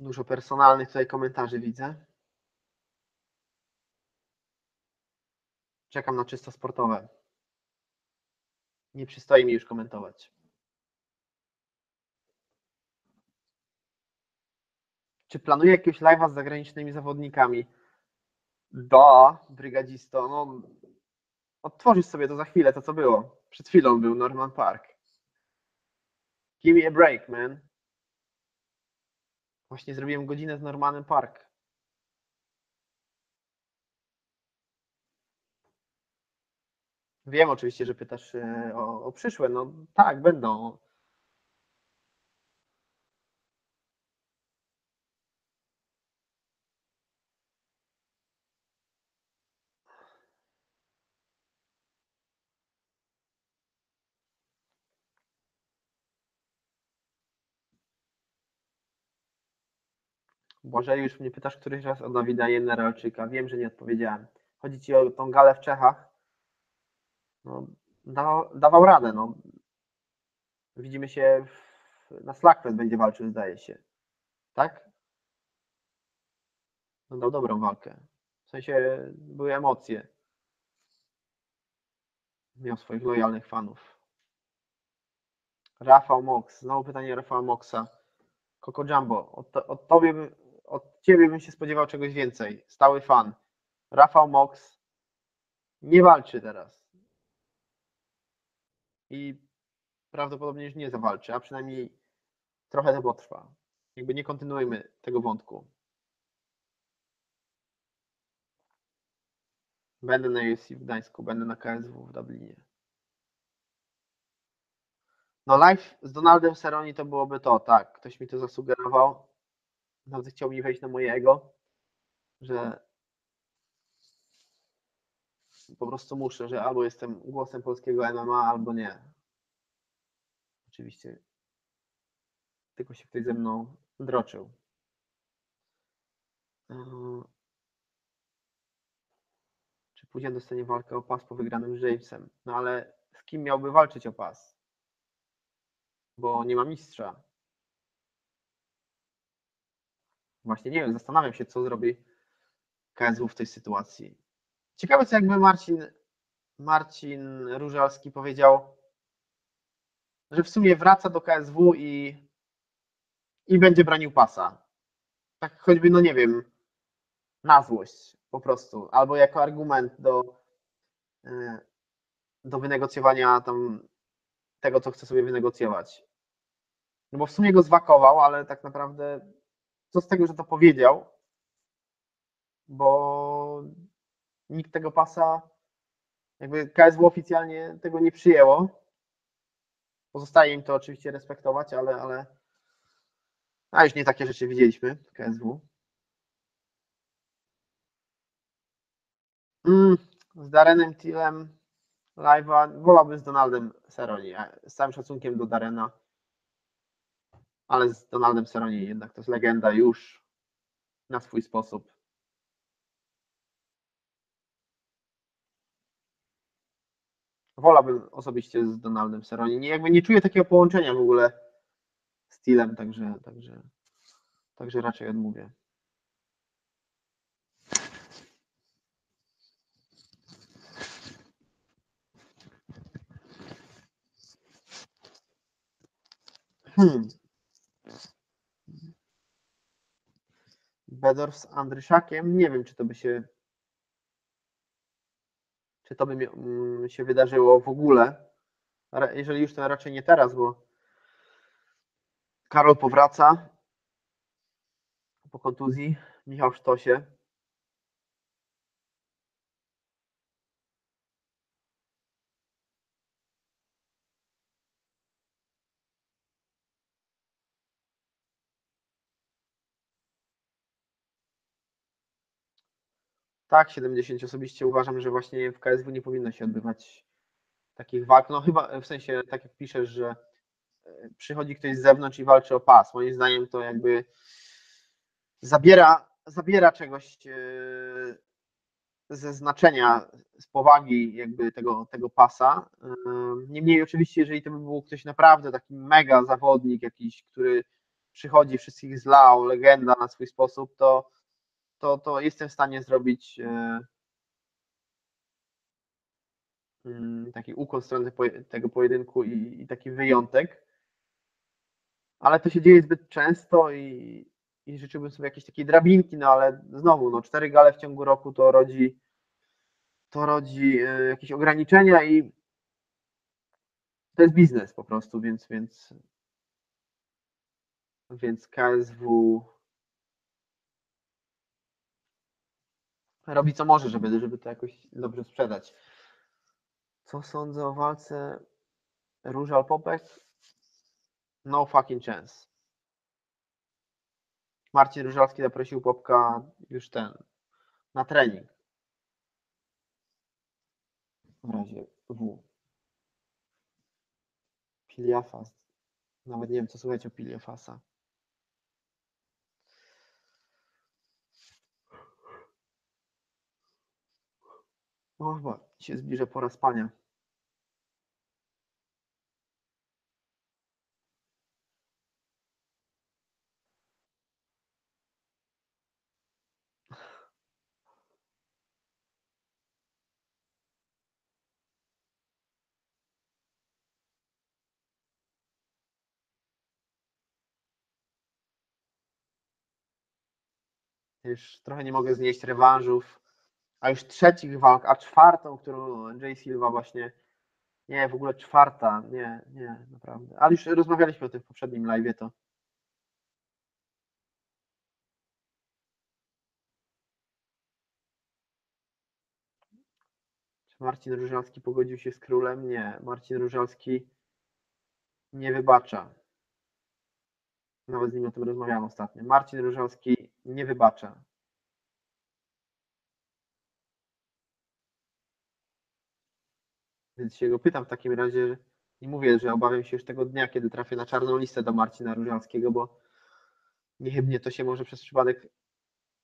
Dużo personalnych tutaj komentarzy widzę. Czekam na czysto sportowe. Nie przystoi mi już komentować. Czy planuje jakiegoś live'a z zagranicznymi zawodnikami? Da, brygadzisto. No, odtworzysz sobie to za chwilę, to co było. Przed chwilą był Norman Parke. Give me a break, man. Właśnie zrobiłem godzinę z Normanem Parke. Wiem oczywiście, że pytasz o przyszłe. No tak, będą. Boże, już mnie pytasz któryś raz o Dawida Jędralczyka. Wiem, że nie odpowiedziałem. Chodzi ci o tą galę w Czechach. No, dawał radę. No. Widzimy się na Slackfest będzie walczył, zdaje się. Tak? No, dał dobrą walkę. W sensie były emocje. Miał swoich lojalnych fanów. Rafał Mox. Znowu pytanie Rafała Moxa. Coco Jumbo. Od ciebie bym się spodziewał czegoś więcej. Stały fan. Rafał Mox nie walczy teraz. I prawdopodobnie już nie zawalczy, a przynajmniej trochę to potrwa. Jakby nie kontynuujmy tego wątku. Będę na UFC w Gdańsku, będę na KSW w Dublinie. No live z Donaldem Cerrone to byłoby to, tak. Ktoś mi to zasugerował. Nawet chciał mi wejść na mojego, że po prostu muszę, że albo jestem głosem polskiego MMA, albo nie. Oczywiście tylko się ktoś ze mną droczył. Czy później dostanie walkę o pas po wygranym z Jamesem? No ale z kim miałby walczyć o pas? Bo nie ma mistrza. Właśnie nie wiem, zastanawiam się, co zrobi KSW w tej sytuacji. Ciekawe, co jakby Marcin Różalski powiedział, że w sumie wraca do KSW i będzie bronił pasa. Tak choćby, no nie wiem, na złość po prostu. Albo jako argument do wynegocjowania tam tego, co chce sobie wynegocjować. No bo w sumie go zwakował, ale tak naprawdę co z tego, że to powiedział, bo nikt tego pasa, jakby KSW oficjalnie tego nie przyjęło. Pozostaje im to oczywiście respektować, ale a już nie takie rzeczy widzieliśmy w KSW. Z Darrenem Tillem live'a wolałbym z Donaldem Cerrone. Z całym szacunkiem do Darrena, ale z Donaldem Cerrone jednak to jest legenda już na swój sposób. Wolałbym osobiście z Donaldem Cerrone. Jakby nie czuję takiego połączenia w ogóle z Tillem, także raczej odmówię. Bedor z Andryszakiem. Nie wiem, czy to by się wydarzyło w ogóle. Jeżeli już, to raczej nie teraz, bo Karol powraca po kontuzji. Michał w sztosie. Tak, 70. Osobiście uważam, że właśnie w KSW nie powinno się odbywać takich walk. No chyba w sensie, tak jak piszesz, że przychodzi ktoś z zewnątrz i walczy o pas. Moim zdaniem to jakby zabiera czegoś ze znaczenia, z powagi jakby tego pasa. Niemniej oczywiście, jeżeli to by był ktoś naprawdę taki mega zawodnik jakiś, który przychodzi, wszystkich zlał, legenda na swój sposób, to jestem w stanie zrobić taki ukłon w stronę tego pojedynku i taki wyjątek. Ale to się dzieje zbyt często i życzyłbym sobie jakiejś takiej drabinki, no ale znowu, no 4 gale w ciągu roku to rodzi jakieś ograniczenia i to jest biznes po prostu, więc KSW robi co może, żeby to jakoś dobrze sprzedać. Co sądzę o walce Różal-Popek? No fucking chance. Marcin Różalski zaprosił Popka już na trening. W razie W. Piliafas. Nawet nie wiem, co słuchać o Piliafasa. O, chyba się zbliża pora spania. Już trochę nie mogę znieść rewanżów, a już trzecich walk, a czwartą, którą Jay Silva właśnie, nie, w ogóle czwarta, nie, naprawdę. Ale już rozmawialiśmy o tym w poprzednim live'ie, to czy Marcin Różalski pogodził się z królem? Nie, Marcin Różalski nie wybacza. Nawet z nim o tym rozmawiałem ostatnio. Marcin Różalski nie wybacza. Więc się go pytam w takim razie i mówię, że obawiam się już tego dnia, kiedy trafię na czarną listę do Marcina Różalskiego, bo niechybnie to się może przez przypadek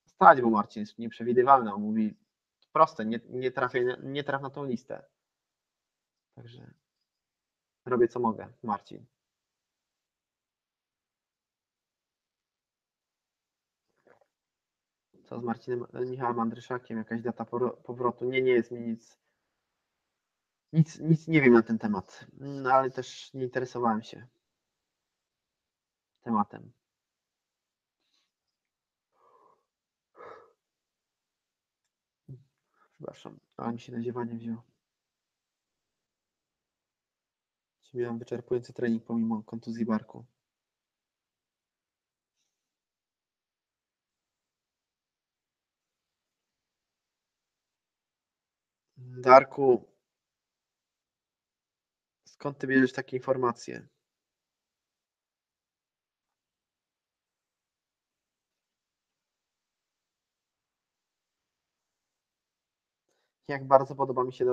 stać, bo Marcin jest nieprzewidywalny. On mówi proste, nie traf na tą listę. Także robię co mogę, Marcin. Co z Marcinem Michałem Andryszakiem? Jakaś data powrotu? Nie jest mi nic nie wiem na ten temat, ale też nie interesowałem się tematem. Przepraszam, ale mi się na ziewanie wzięło. Miałem wyczerpujący trening pomimo kontuzji barku. Darku, skąd ty bierzesz takie informacje? Jak bardzo podoba mi się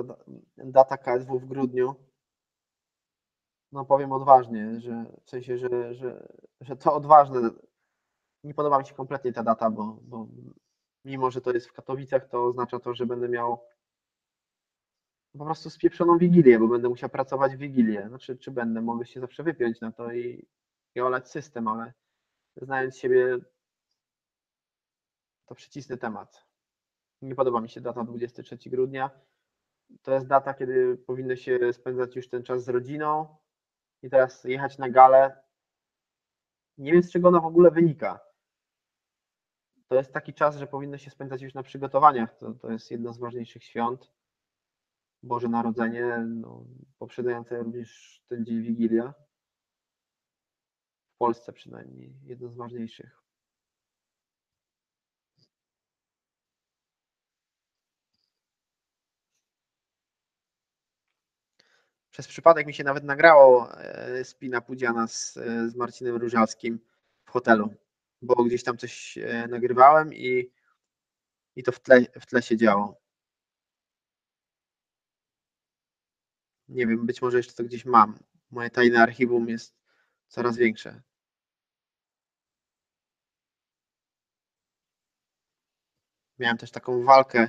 data KSW w grudniu? No powiem odważnie, że w sensie, że to odważne. Nie podoba mi się kompletnie ta data, bo mimo, że to jest w Katowicach, to oznacza to, że będę miał po prostu spieprzoną wigilię, bo będę musiał pracować w wigilię. Znaczy, czy będę, mogę się zawsze wypiąć na to i olać system, ale znając siebie, to przycisnę temat. Nie podoba mi się data 23 grudnia. To jest data, kiedy powinno się spędzać już ten czas z rodziną i teraz jechać na galę. Nie wiem, z czego ona w ogóle wynika. To jest taki czas, że powinno się spędzać już na przygotowaniach. To jest jedno z ważniejszych świąt. Boże Narodzenie, no, poprzedzające również ten dzień Wigilia. W Polsce przynajmniej, jedno z ważniejszych. Przez przypadek mi się nawet nagrało spina Pudziana z Marcinem Różalskim w hotelu, bo gdzieś tam coś nagrywałem i to w tle się działo. Nie wiem, być może jeszcze to gdzieś mam. Moje tajne archiwum jest coraz większe. Miałem też taką walkę,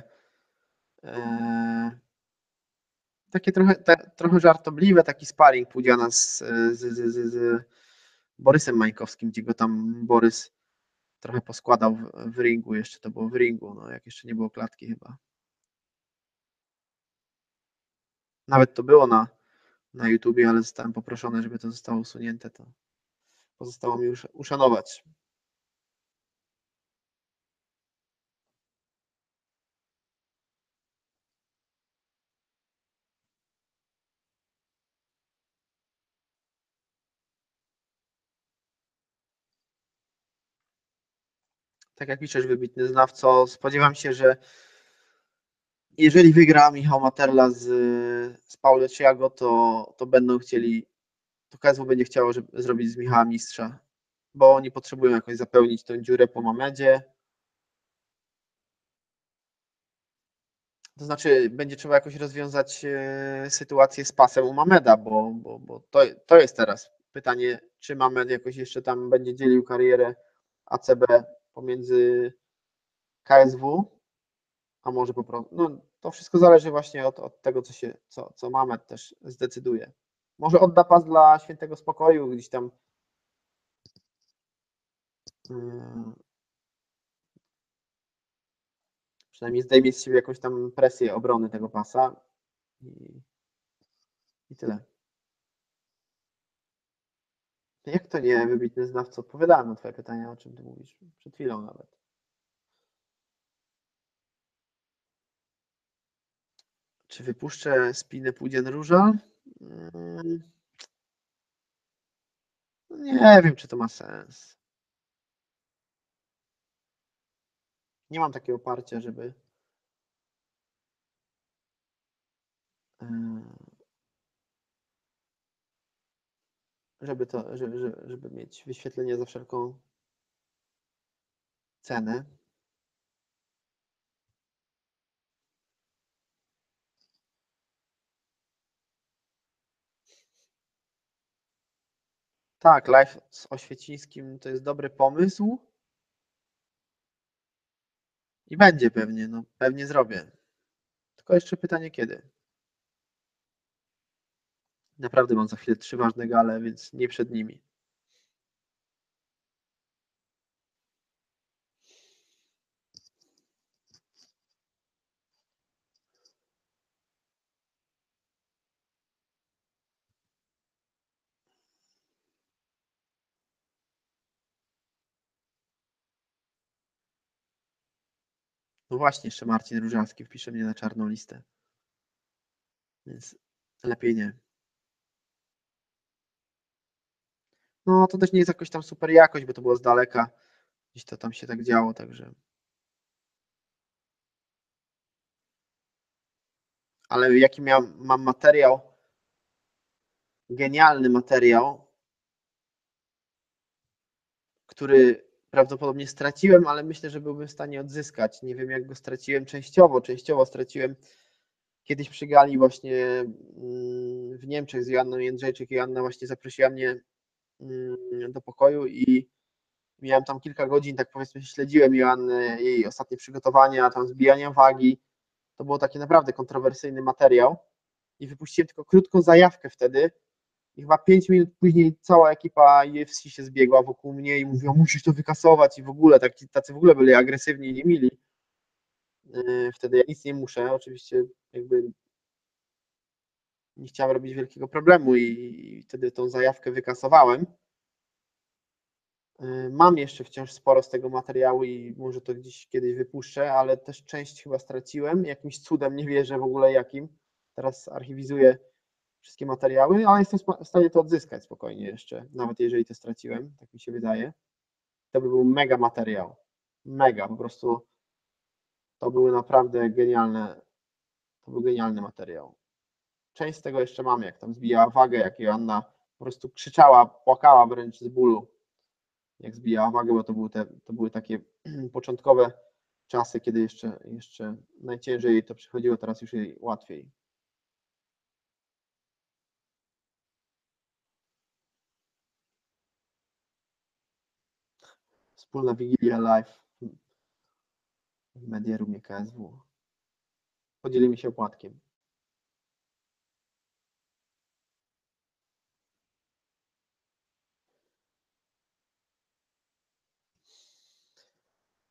takie trochę żartobliwe, taki sparring Pudziana z Borysem Mańkowskim, gdzie go tam Borys trochę poskładał w ringu, jeszcze to było w ringu, no jak jeszcze nie było klatki chyba. Nawet to było na YouTubie, ale zostałem poproszony, żeby to zostało usunięte, to pozostało mi już uszanować. Tak jak piszesz, wybitny znawco, spodziewam się, że jeżeli wygra Michał Materla z Paulo Thiago, to będą chcieli, to KSW będzie chciało zrobić z Michała mistrza, bo oni potrzebują jakoś zapełnić tę dziurę po Mamedzie. To znaczy, będzie trzeba jakoś rozwiązać sytuację z pasem u Mameda, bo to jest teraz pytanie, czy Mamed jakoś jeszcze tam będzie dzielił karierę ACB pomiędzy KSW, a może po prostu. No, to wszystko zależy właśnie od tego, co Mamed też zdecyduje. Może odda pas dla świętego spokoju, gdzieś tam przynajmniej zdejmie z siebie jakąś tam presję obrony tego pasa i tyle. Jak to nie, wybitny znawca? Odpowiadałem na twoje pytania, o czym ty mówisz przed chwilą nawet. Czy wypuszczę spinę Pójdzie Róża? Nie wiem, czy to ma sens. Nie mam takiego oparcia, żeby mieć wyświetlenie za wszelką cenę. Tak, live z Oświecińskim to jest dobry pomysł. I będzie pewnie, no pewnie zrobię. Tylko jeszcze pytanie kiedy. Naprawdę mam za chwilę 3 ważne gale, więc nie przed nimi. No właśnie, jeszcze Marcin Różalski wpisze mnie na czarną listę. Więc lepiej nie. No to też nie jest jakoś tam super jakość, bo to było z daleka. Gdzieś to tam się tak działo, także. Ale jaki mam materiał, genialny materiał, który prawdopodobnie straciłem, ale myślę, że byłbym w stanie odzyskać. Nie wiem, jak go straciłem częściowo straciłem kiedyś przy gali właśnie w Niemczech z Joanną Jędrzejczyk. Joanna właśnie zaprosiła mnie do pokoju i miałem tam kilka godzin, tak powiedzmy, śledziłem Joannę, jej ostatnie przygotowania, tam zbijania wagi. To było taki naprawdę kontrowersyjny materiał i wypuściłem tylko krótką zajawkę wtedy i chyba 5 minut później cała ekipa UFC się zbiegła wokół mnie i mówiła, musisz to wykasować i w ogóle, tacy w ogóle byli agresywni i niemili. Wtedy ja nic nie muszę, oczywiście jakby nie chciałem robić wielkiego problemu i wtedy tą zajawkę wykasowałem. Mam jeszcze wciąż sporo z tego materiału i może to gdzieś kiedyś wypuszczę, ale też część chyba straciłem. Jakimś cudem, nie wierzę w ogóle jakim. Teraz archiwizuję wszystkie materiały, ale jestem w stanie to odzyskać spokojnie jeszcze, nawet jeżeli to straciłem, tak mi się wydaje. To by był mega materiał. Mega, po prostu to były naprawdę genialne, to był genialny materiał. Część z tego jeszcze mam, jak tam zbijała wagę, jak Joanna po prostu krzyczała, płakała wręcz z bólu, jak zbijała wagę, bo to były takie początkowe czasy, kiedy jeszcze najciężej jej to przychodziło, teraz już jej łatwiej. Wspólna Wigilia Live w Mediarumie KSW. Podzielimy się opłatkiem.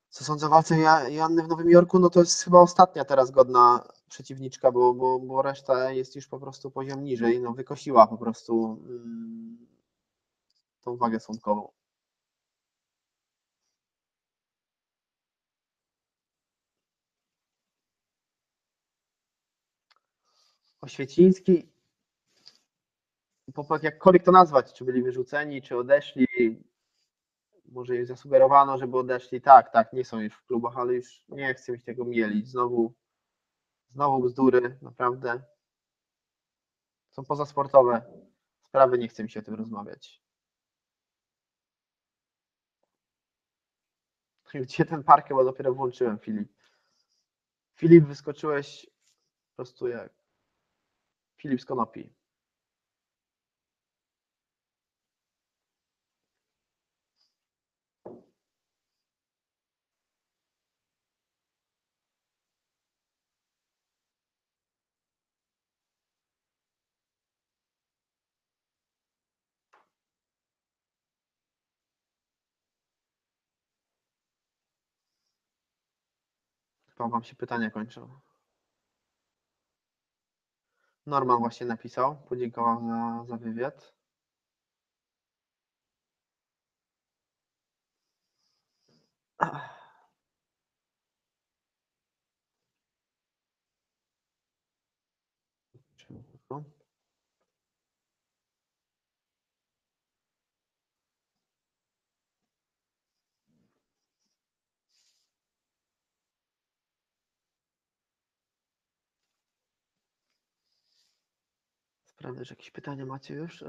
Co sądzę o walce Joanny w Nowym Jorku? No to jest chyba ostatnia teraz godna przeciwniczka, bo reszta jest już po prostu poziom niżej. No wykosiła po prostu tą wagę słontkową. Oświeciński, jakkolwiek to nazwać, czy byli wyrzuceni, czy odeszli, może im zasugerowano, żeby odeszli. Tak, nie są już w klubach, ale już nie chcę mi tego mielić. Znowu Znowu bzdury, naprawdę. Są pozasportowe sprawy, nie chce mi się o tym rozmawiać. Gdzie ten Parkę, bo dopiero włączyłem, Filip. Filip, wyskoczyłeś po prostu jak Filip z konopi. Chyba wam się pytania kończą. Norman właśnie napisał, podziękował za wywiad. Sprawdzę, że jakieś pytania macie już.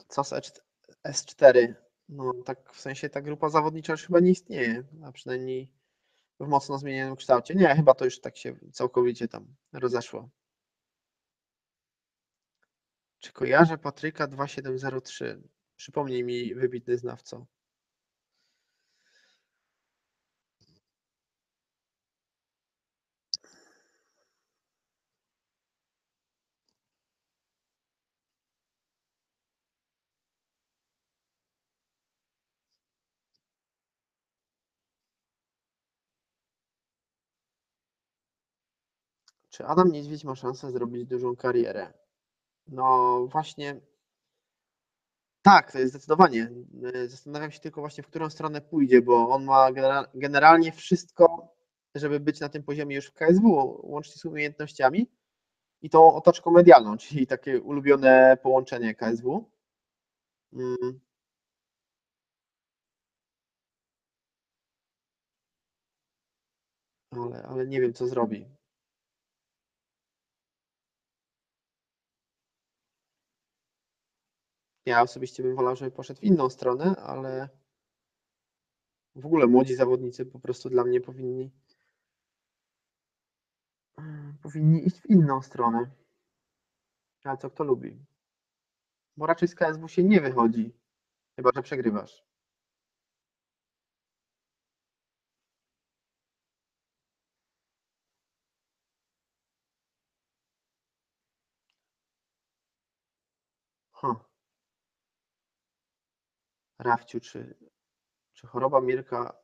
Co z S4? No tak w sensie ta grupa zawodnicza już chyba nie istnieje, a przynajmniej w mocno zmienionym kształcie. Nie, chyba to już tak się całkowicie tam rozeszło. Czy kojarzę Patryka 2703? Przypomnij mi, wybitny znawco. Czy Adam Niedźwiedź ma szansę zrobić dużą karierę? No właśnie, tak, to jest zdecydowanie. Zastanawiam się tylko właśnie, w którą stronę pójdzie, bo on ma generalnie wszystko, żeby być na tym poziomie już w KSW, łącznie z umiejętnościami i tą otoczką medialną, czyli takie ulubione połączenie KSW. Mm, ale nie wiem, co zrobi. Ja osobiście bym wolał, żeby poszedł w inną stronę, ale w ogóle młodzi zawodnicy po prostu dla mnie powinni iść w inną stronę. Ale co kto lubi? Bo raczej z KSW się nie wychodzi, chyba że przegrywasz. Huh. Rafciu, czy choroba Mirka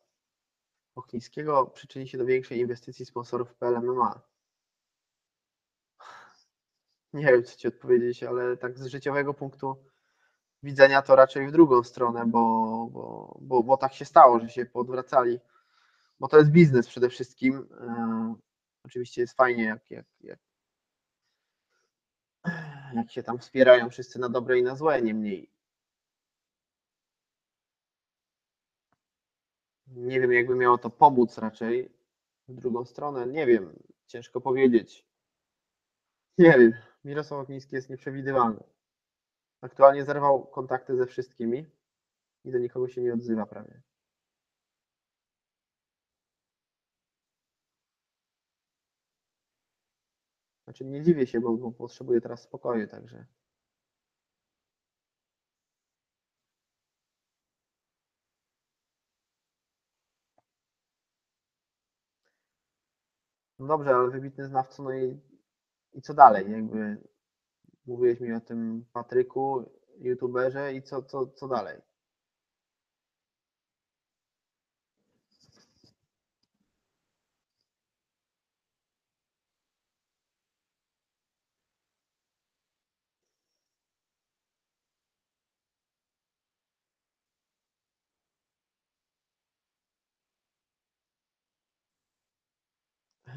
Ochnińskiego przyczyni się do większej inwestycji sponsorów w PL MMA? Nie wiem, co ci odpowiedzieć, ale tak z życiowego punktu widzenia to raczej w drugą stronę, bo tak się stało, że się poodwracali. Bo to jest biznes przede wszystkim. Oczywiście jest fajnie, jak się tam wspierają wszyscy na dobre i na złe, niemniej nie wiem, jakby miało to pomóc raczej w drugą stronę. Nie wiem, ciężko powiedzieć. Nie wiem, Mirosław Okniński jest nieprzewidywalny. Aktualnie zerwał kontakty ze wszystkimi i do nikogo się nie odzywa prawie. Znaczy nie dziwię się, bo potrzebuję teraz spokoju, także. No dobrze, ale wybitny znawco, no i co dalej? Jakby mówiłeś mi o tym Patryku, youtuberze i co dalej?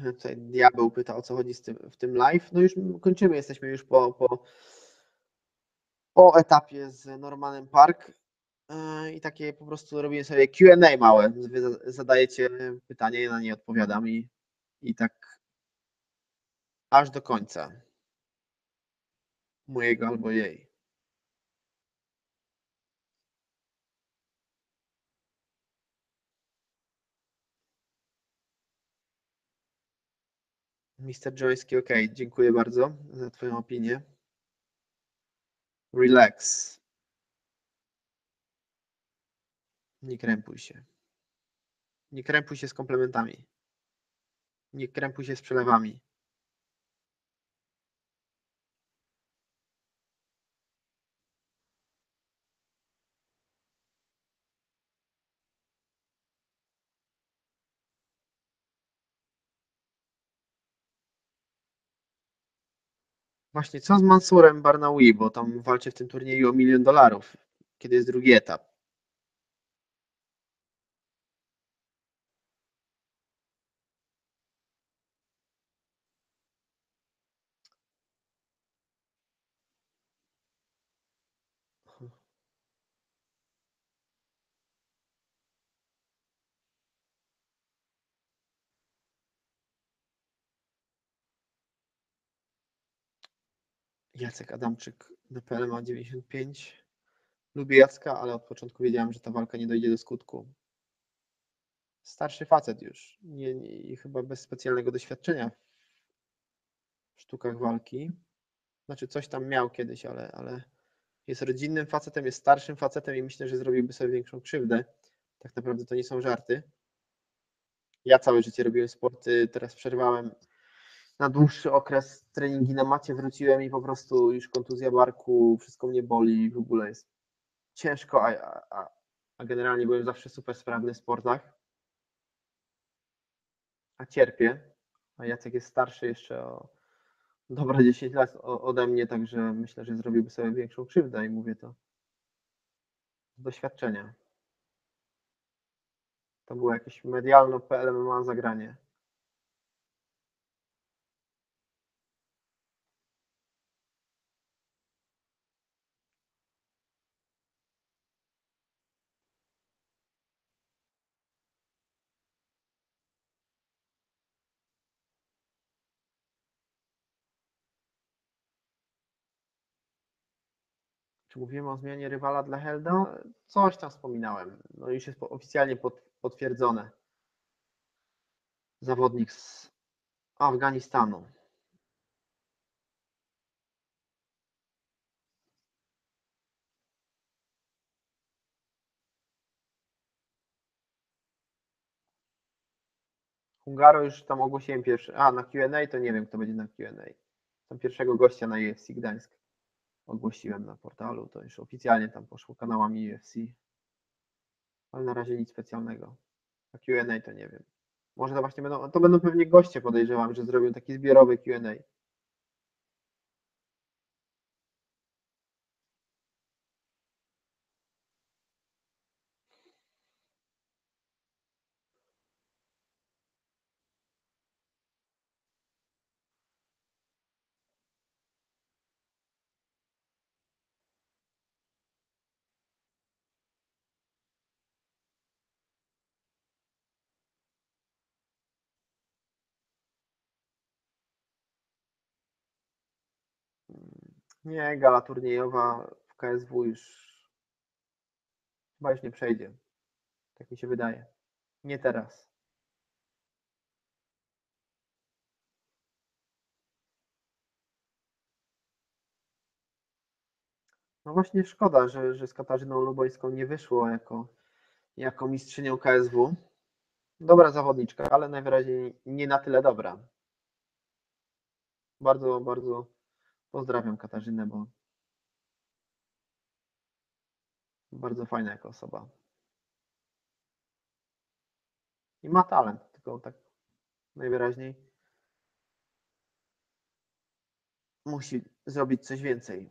Tutaj Diabeł pyta, o co chodzi w tym live. No już kończymy, jesteśmy już po etapie z Normanem Parke. i takie po prostu robię sobie Q&A małe. Wy zadajecie pytanie, ja na nie odpowiadam i tak aż do końca mojego albo jej. Mr. Joński, ok, dziękuję bardzo za Twoją opinię. Relax. Nie krępuj się. Nie krępuj się z komplementami. Nie krępuj się z przelewami. Właśnie, co z Mansurem Barnaoui, bo tam walczy w tym turnieju o $1 milion, kiedy jest drugi etap. Jacek Adamczyk na PL ma 95. Lubię Jacka, ale od początku wiedziałem, że ta walka nie dojdzie do skutku. Starszy facet już. Nie, chyba bez specjalnego doświadczenia w sztukach walki. Znaczy coś tam miał kiedyś, ale jest rodzinnym facetem, jest starszym facetem i myślę, że zrobiłby sobie większą krzywdę. Tak naprawdę to nie są żarty. Ja całe życie robiłem sporty, teraz przerwałem na dłuższy okres treningi na macie, wróciłem i po prostu już kontuzja barku, wszystko mnie boli, w ogóle jest ciężko, a generalnie byłem zawsze super sprawny w sportach, a cierpię. A Jacek jest starszy jeszcze o dobre 10 lat ode mnie, także myślę, że zrobiłby sobie większą krzywdę i mówię to z doświadczenia. To było jakieś medialno.pl MMA zagranie. Czy mówiłem o zmianie rywala dla Helda? Coś tam wspominałem. No już jest oficjalnie potwierdzone. Zawodnik z Afganistanu. Hungaro już tam ogłosiłem pierwszy. A, na Q&A to nie wiem, kto będzie na Q&A. Tam pierwszego gościa na UFC Gdańsk ogłosiłem na portalu. To już oficjalnie tam poszło kanałami UFC. Ale na razie nic specjalnego. A Q&A to nie wiem. Może to właśnie będą pewnie goście, podejrzewam, że zrobią taki zbiorowy Q&A. Nie, gala turniejowa w KSW chyba już nie przejdzie. Tak mi się wydaje. Nie teraz. No właśnie szkoda, że z Katarzyną Lubońską nie wyszło jako mistrzynią KSW. Dobra zawodniczka, ale najwyraźniej nie na tyle dobra. Bardzo, bardzo pozdrawiam Katarzynę, bo bardzo fajna jako osoba. I ma talent, tylko tak najwyraźniej musi zrobić coś więcej.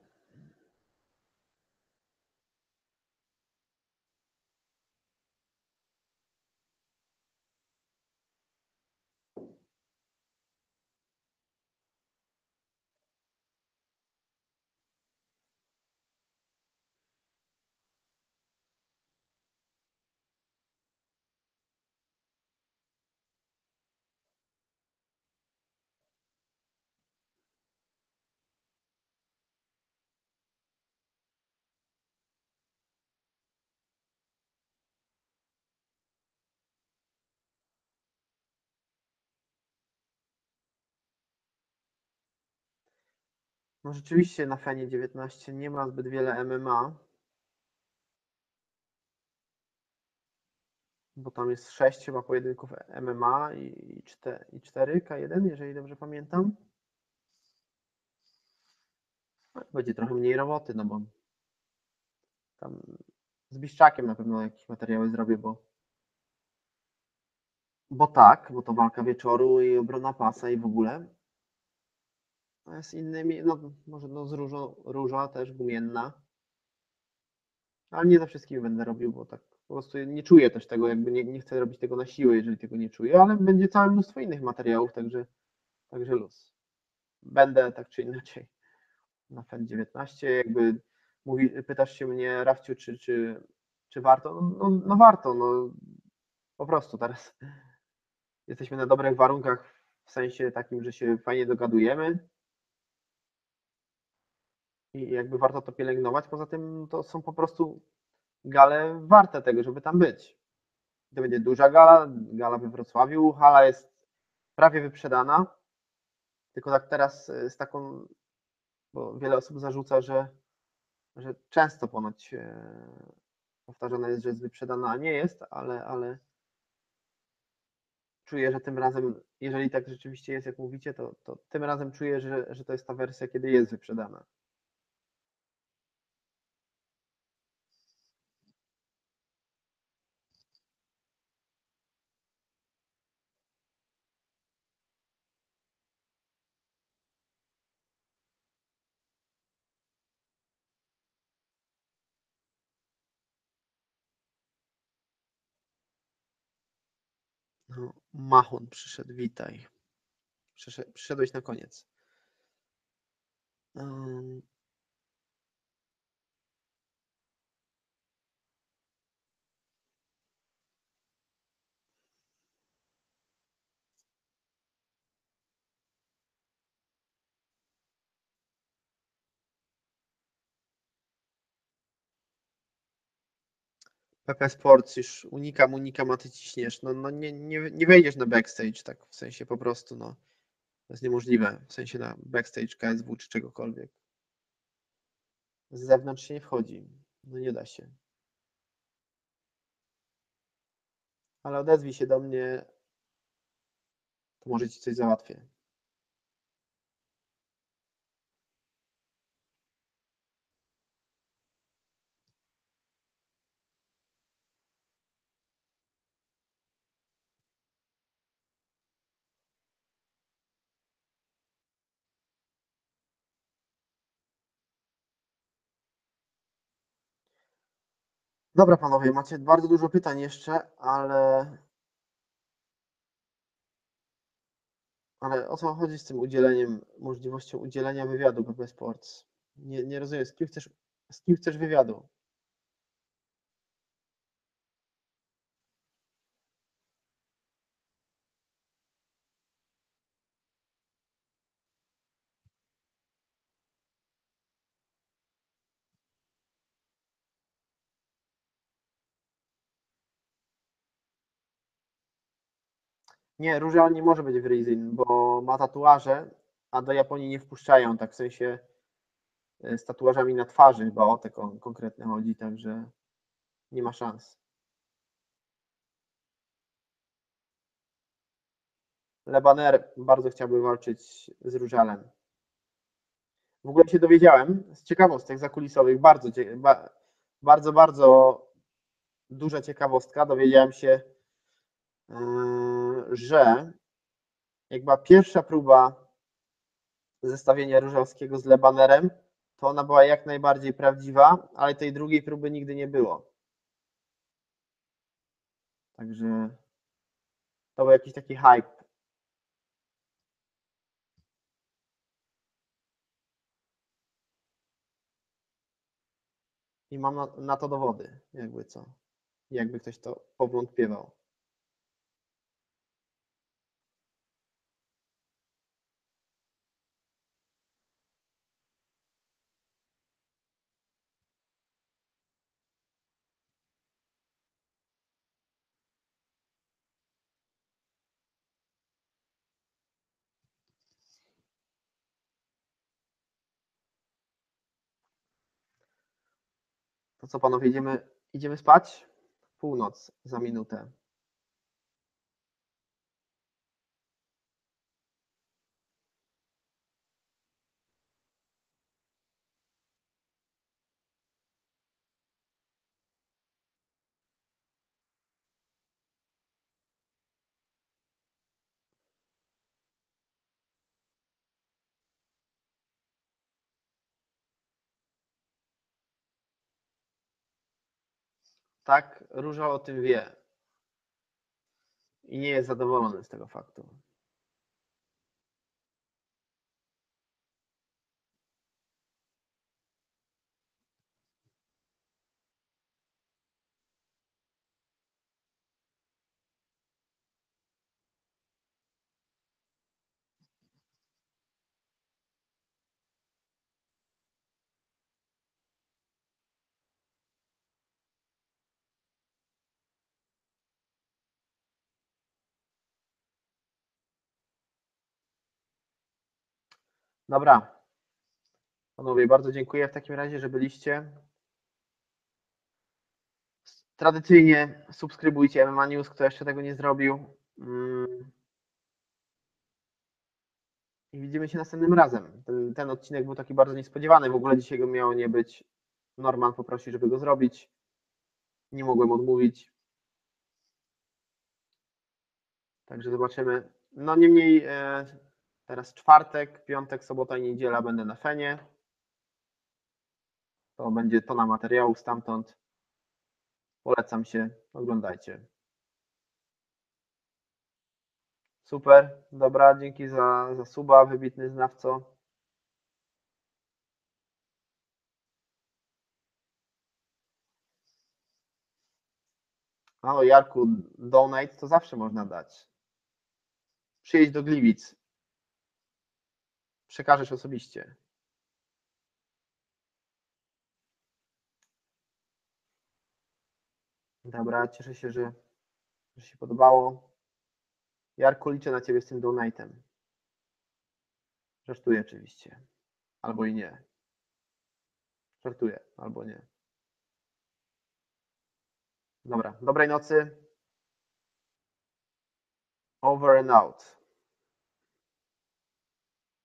No rzeczywiście na Fenie 19 nie ma zbyt wiele MMA, bo tam jest 6 chyba pojedynków MMA i 4 K1, jeżeli dobrze pamiętam. Będzie trochę mniej roboty, no bo tam z Biszczakiem na pewno jakieś materiały zrobię, bo tak, bo to walka wieczoru i obrona pasa i w ogóle. A z innymi, no może no z Róża też gumienna, ale nie ze wszystkimi będę robił, bo tak po prostu nie czuję też tego, jakby nie chcę robić tego na siłę, jeżeli tego nie czuję, ale będzie całe mnóstwo innych materiałów, także luz. Będę tak czy inaczej na FEN 19, jakby pytasz się mnie, Rafciu, czy warto? No warto, no po prostu teraz jesteśmy na dobrych warunkach w sensie takim, że się fajnie dogadujemy i jakby warto to pielęgnować. Poza tym to są po prostu gale warte tego, żeby tam być. To będzie duża gala we Wrocławiu, hala jest prawie wyprzedana, tylko tak teraz z taką, bo wiele osób zarzuca, że często ponoć powtarzane jest, że jest wyprzedana, a nie jest, ale czuję, że tym razem, jeżeli tak rzeczywiście jest, jak mówicie, to tym razem czuję, że to jest ta wersja, kiedy jest wyprzedana. No, Machon przyszedł, witaj. Przyszedłeś na koniec. PP Sports już unikam, a ty ciśniesz. No nie wejdziesz na backstage, tak w sensie po prostu, no. To jest niemożliwe, w sensie na backstage KSW czy czegokolwiek. Z zewnątrz się nie wchodzi. No nie da się. Ale odezwij się do mnie, to może ci coś załatwię. Dobra, panowie, macie bardzo dużo pytań jeszcze, ale o co chodzi z tym udzieleniem, możliwością udzielenia wywiadu PP Sports? Nie rozumiem, z kim chcesz wywiadu? Nie, Róża nie może być w Rizin, bo ma tatuaże, a do Japonii nie wpuszczają, tak w sensie z tatuażami na twarzy, chyba o te konkretne chodzi, także nie ma szans. Lebaner bardzo chciałby walczyć z Różalem. W ogóle się dowiedziałem z ciekawostek zakulisowych, bardzo duża ciekawostka. Dowiedziałem się, że jak była pierwsza próba zestawienia Różalskiego z Lebanerem, to ona była jak najbardziej prawdziwa, ale tej drugiej próby nigdy nie było. Także to był jakiś taki hype. I mam na to dowody, jakby co. Jakby ktoś to powątpiewał. To co, panowie, idziemy spać? Północ za minutę. Tak, Róża o tym wie i nie jest zadowolony z tego faktu. Dobra, panowie, bardzo dziękuję w takim razie, że byliście. Tradycyjnie subskrybujcie MMAnews, kto jeszcze tego nie zrobił. I widzimy się następnym razem. Ten odcinek był taki bardzo niespodziewany. W ogóle dzisiaj go miało nie być. Norman poprosił, żeby go zrobić. Nie mogłem odmówić. Także zobaczymy. No niemniej teraz czwartek, piątek, sobota i niedziela będę na Fenie. To będzie tona materiałów stamtąd. Polecam się. Oglądajcie. Super. Dobra, dzięki za suba, wybitny znawco. No Jarku, donate to zawsze można dać. Przyjedź do Gliwic. Przekażesz osobiście. Dobra, cieszę się, że się podobało. Jarku, liczę na ciebie z tym donate'em. Żartuję oczywiście. Albo i nie. Żartuję, albo nie. Dobra, dobrej nocy. Over and out.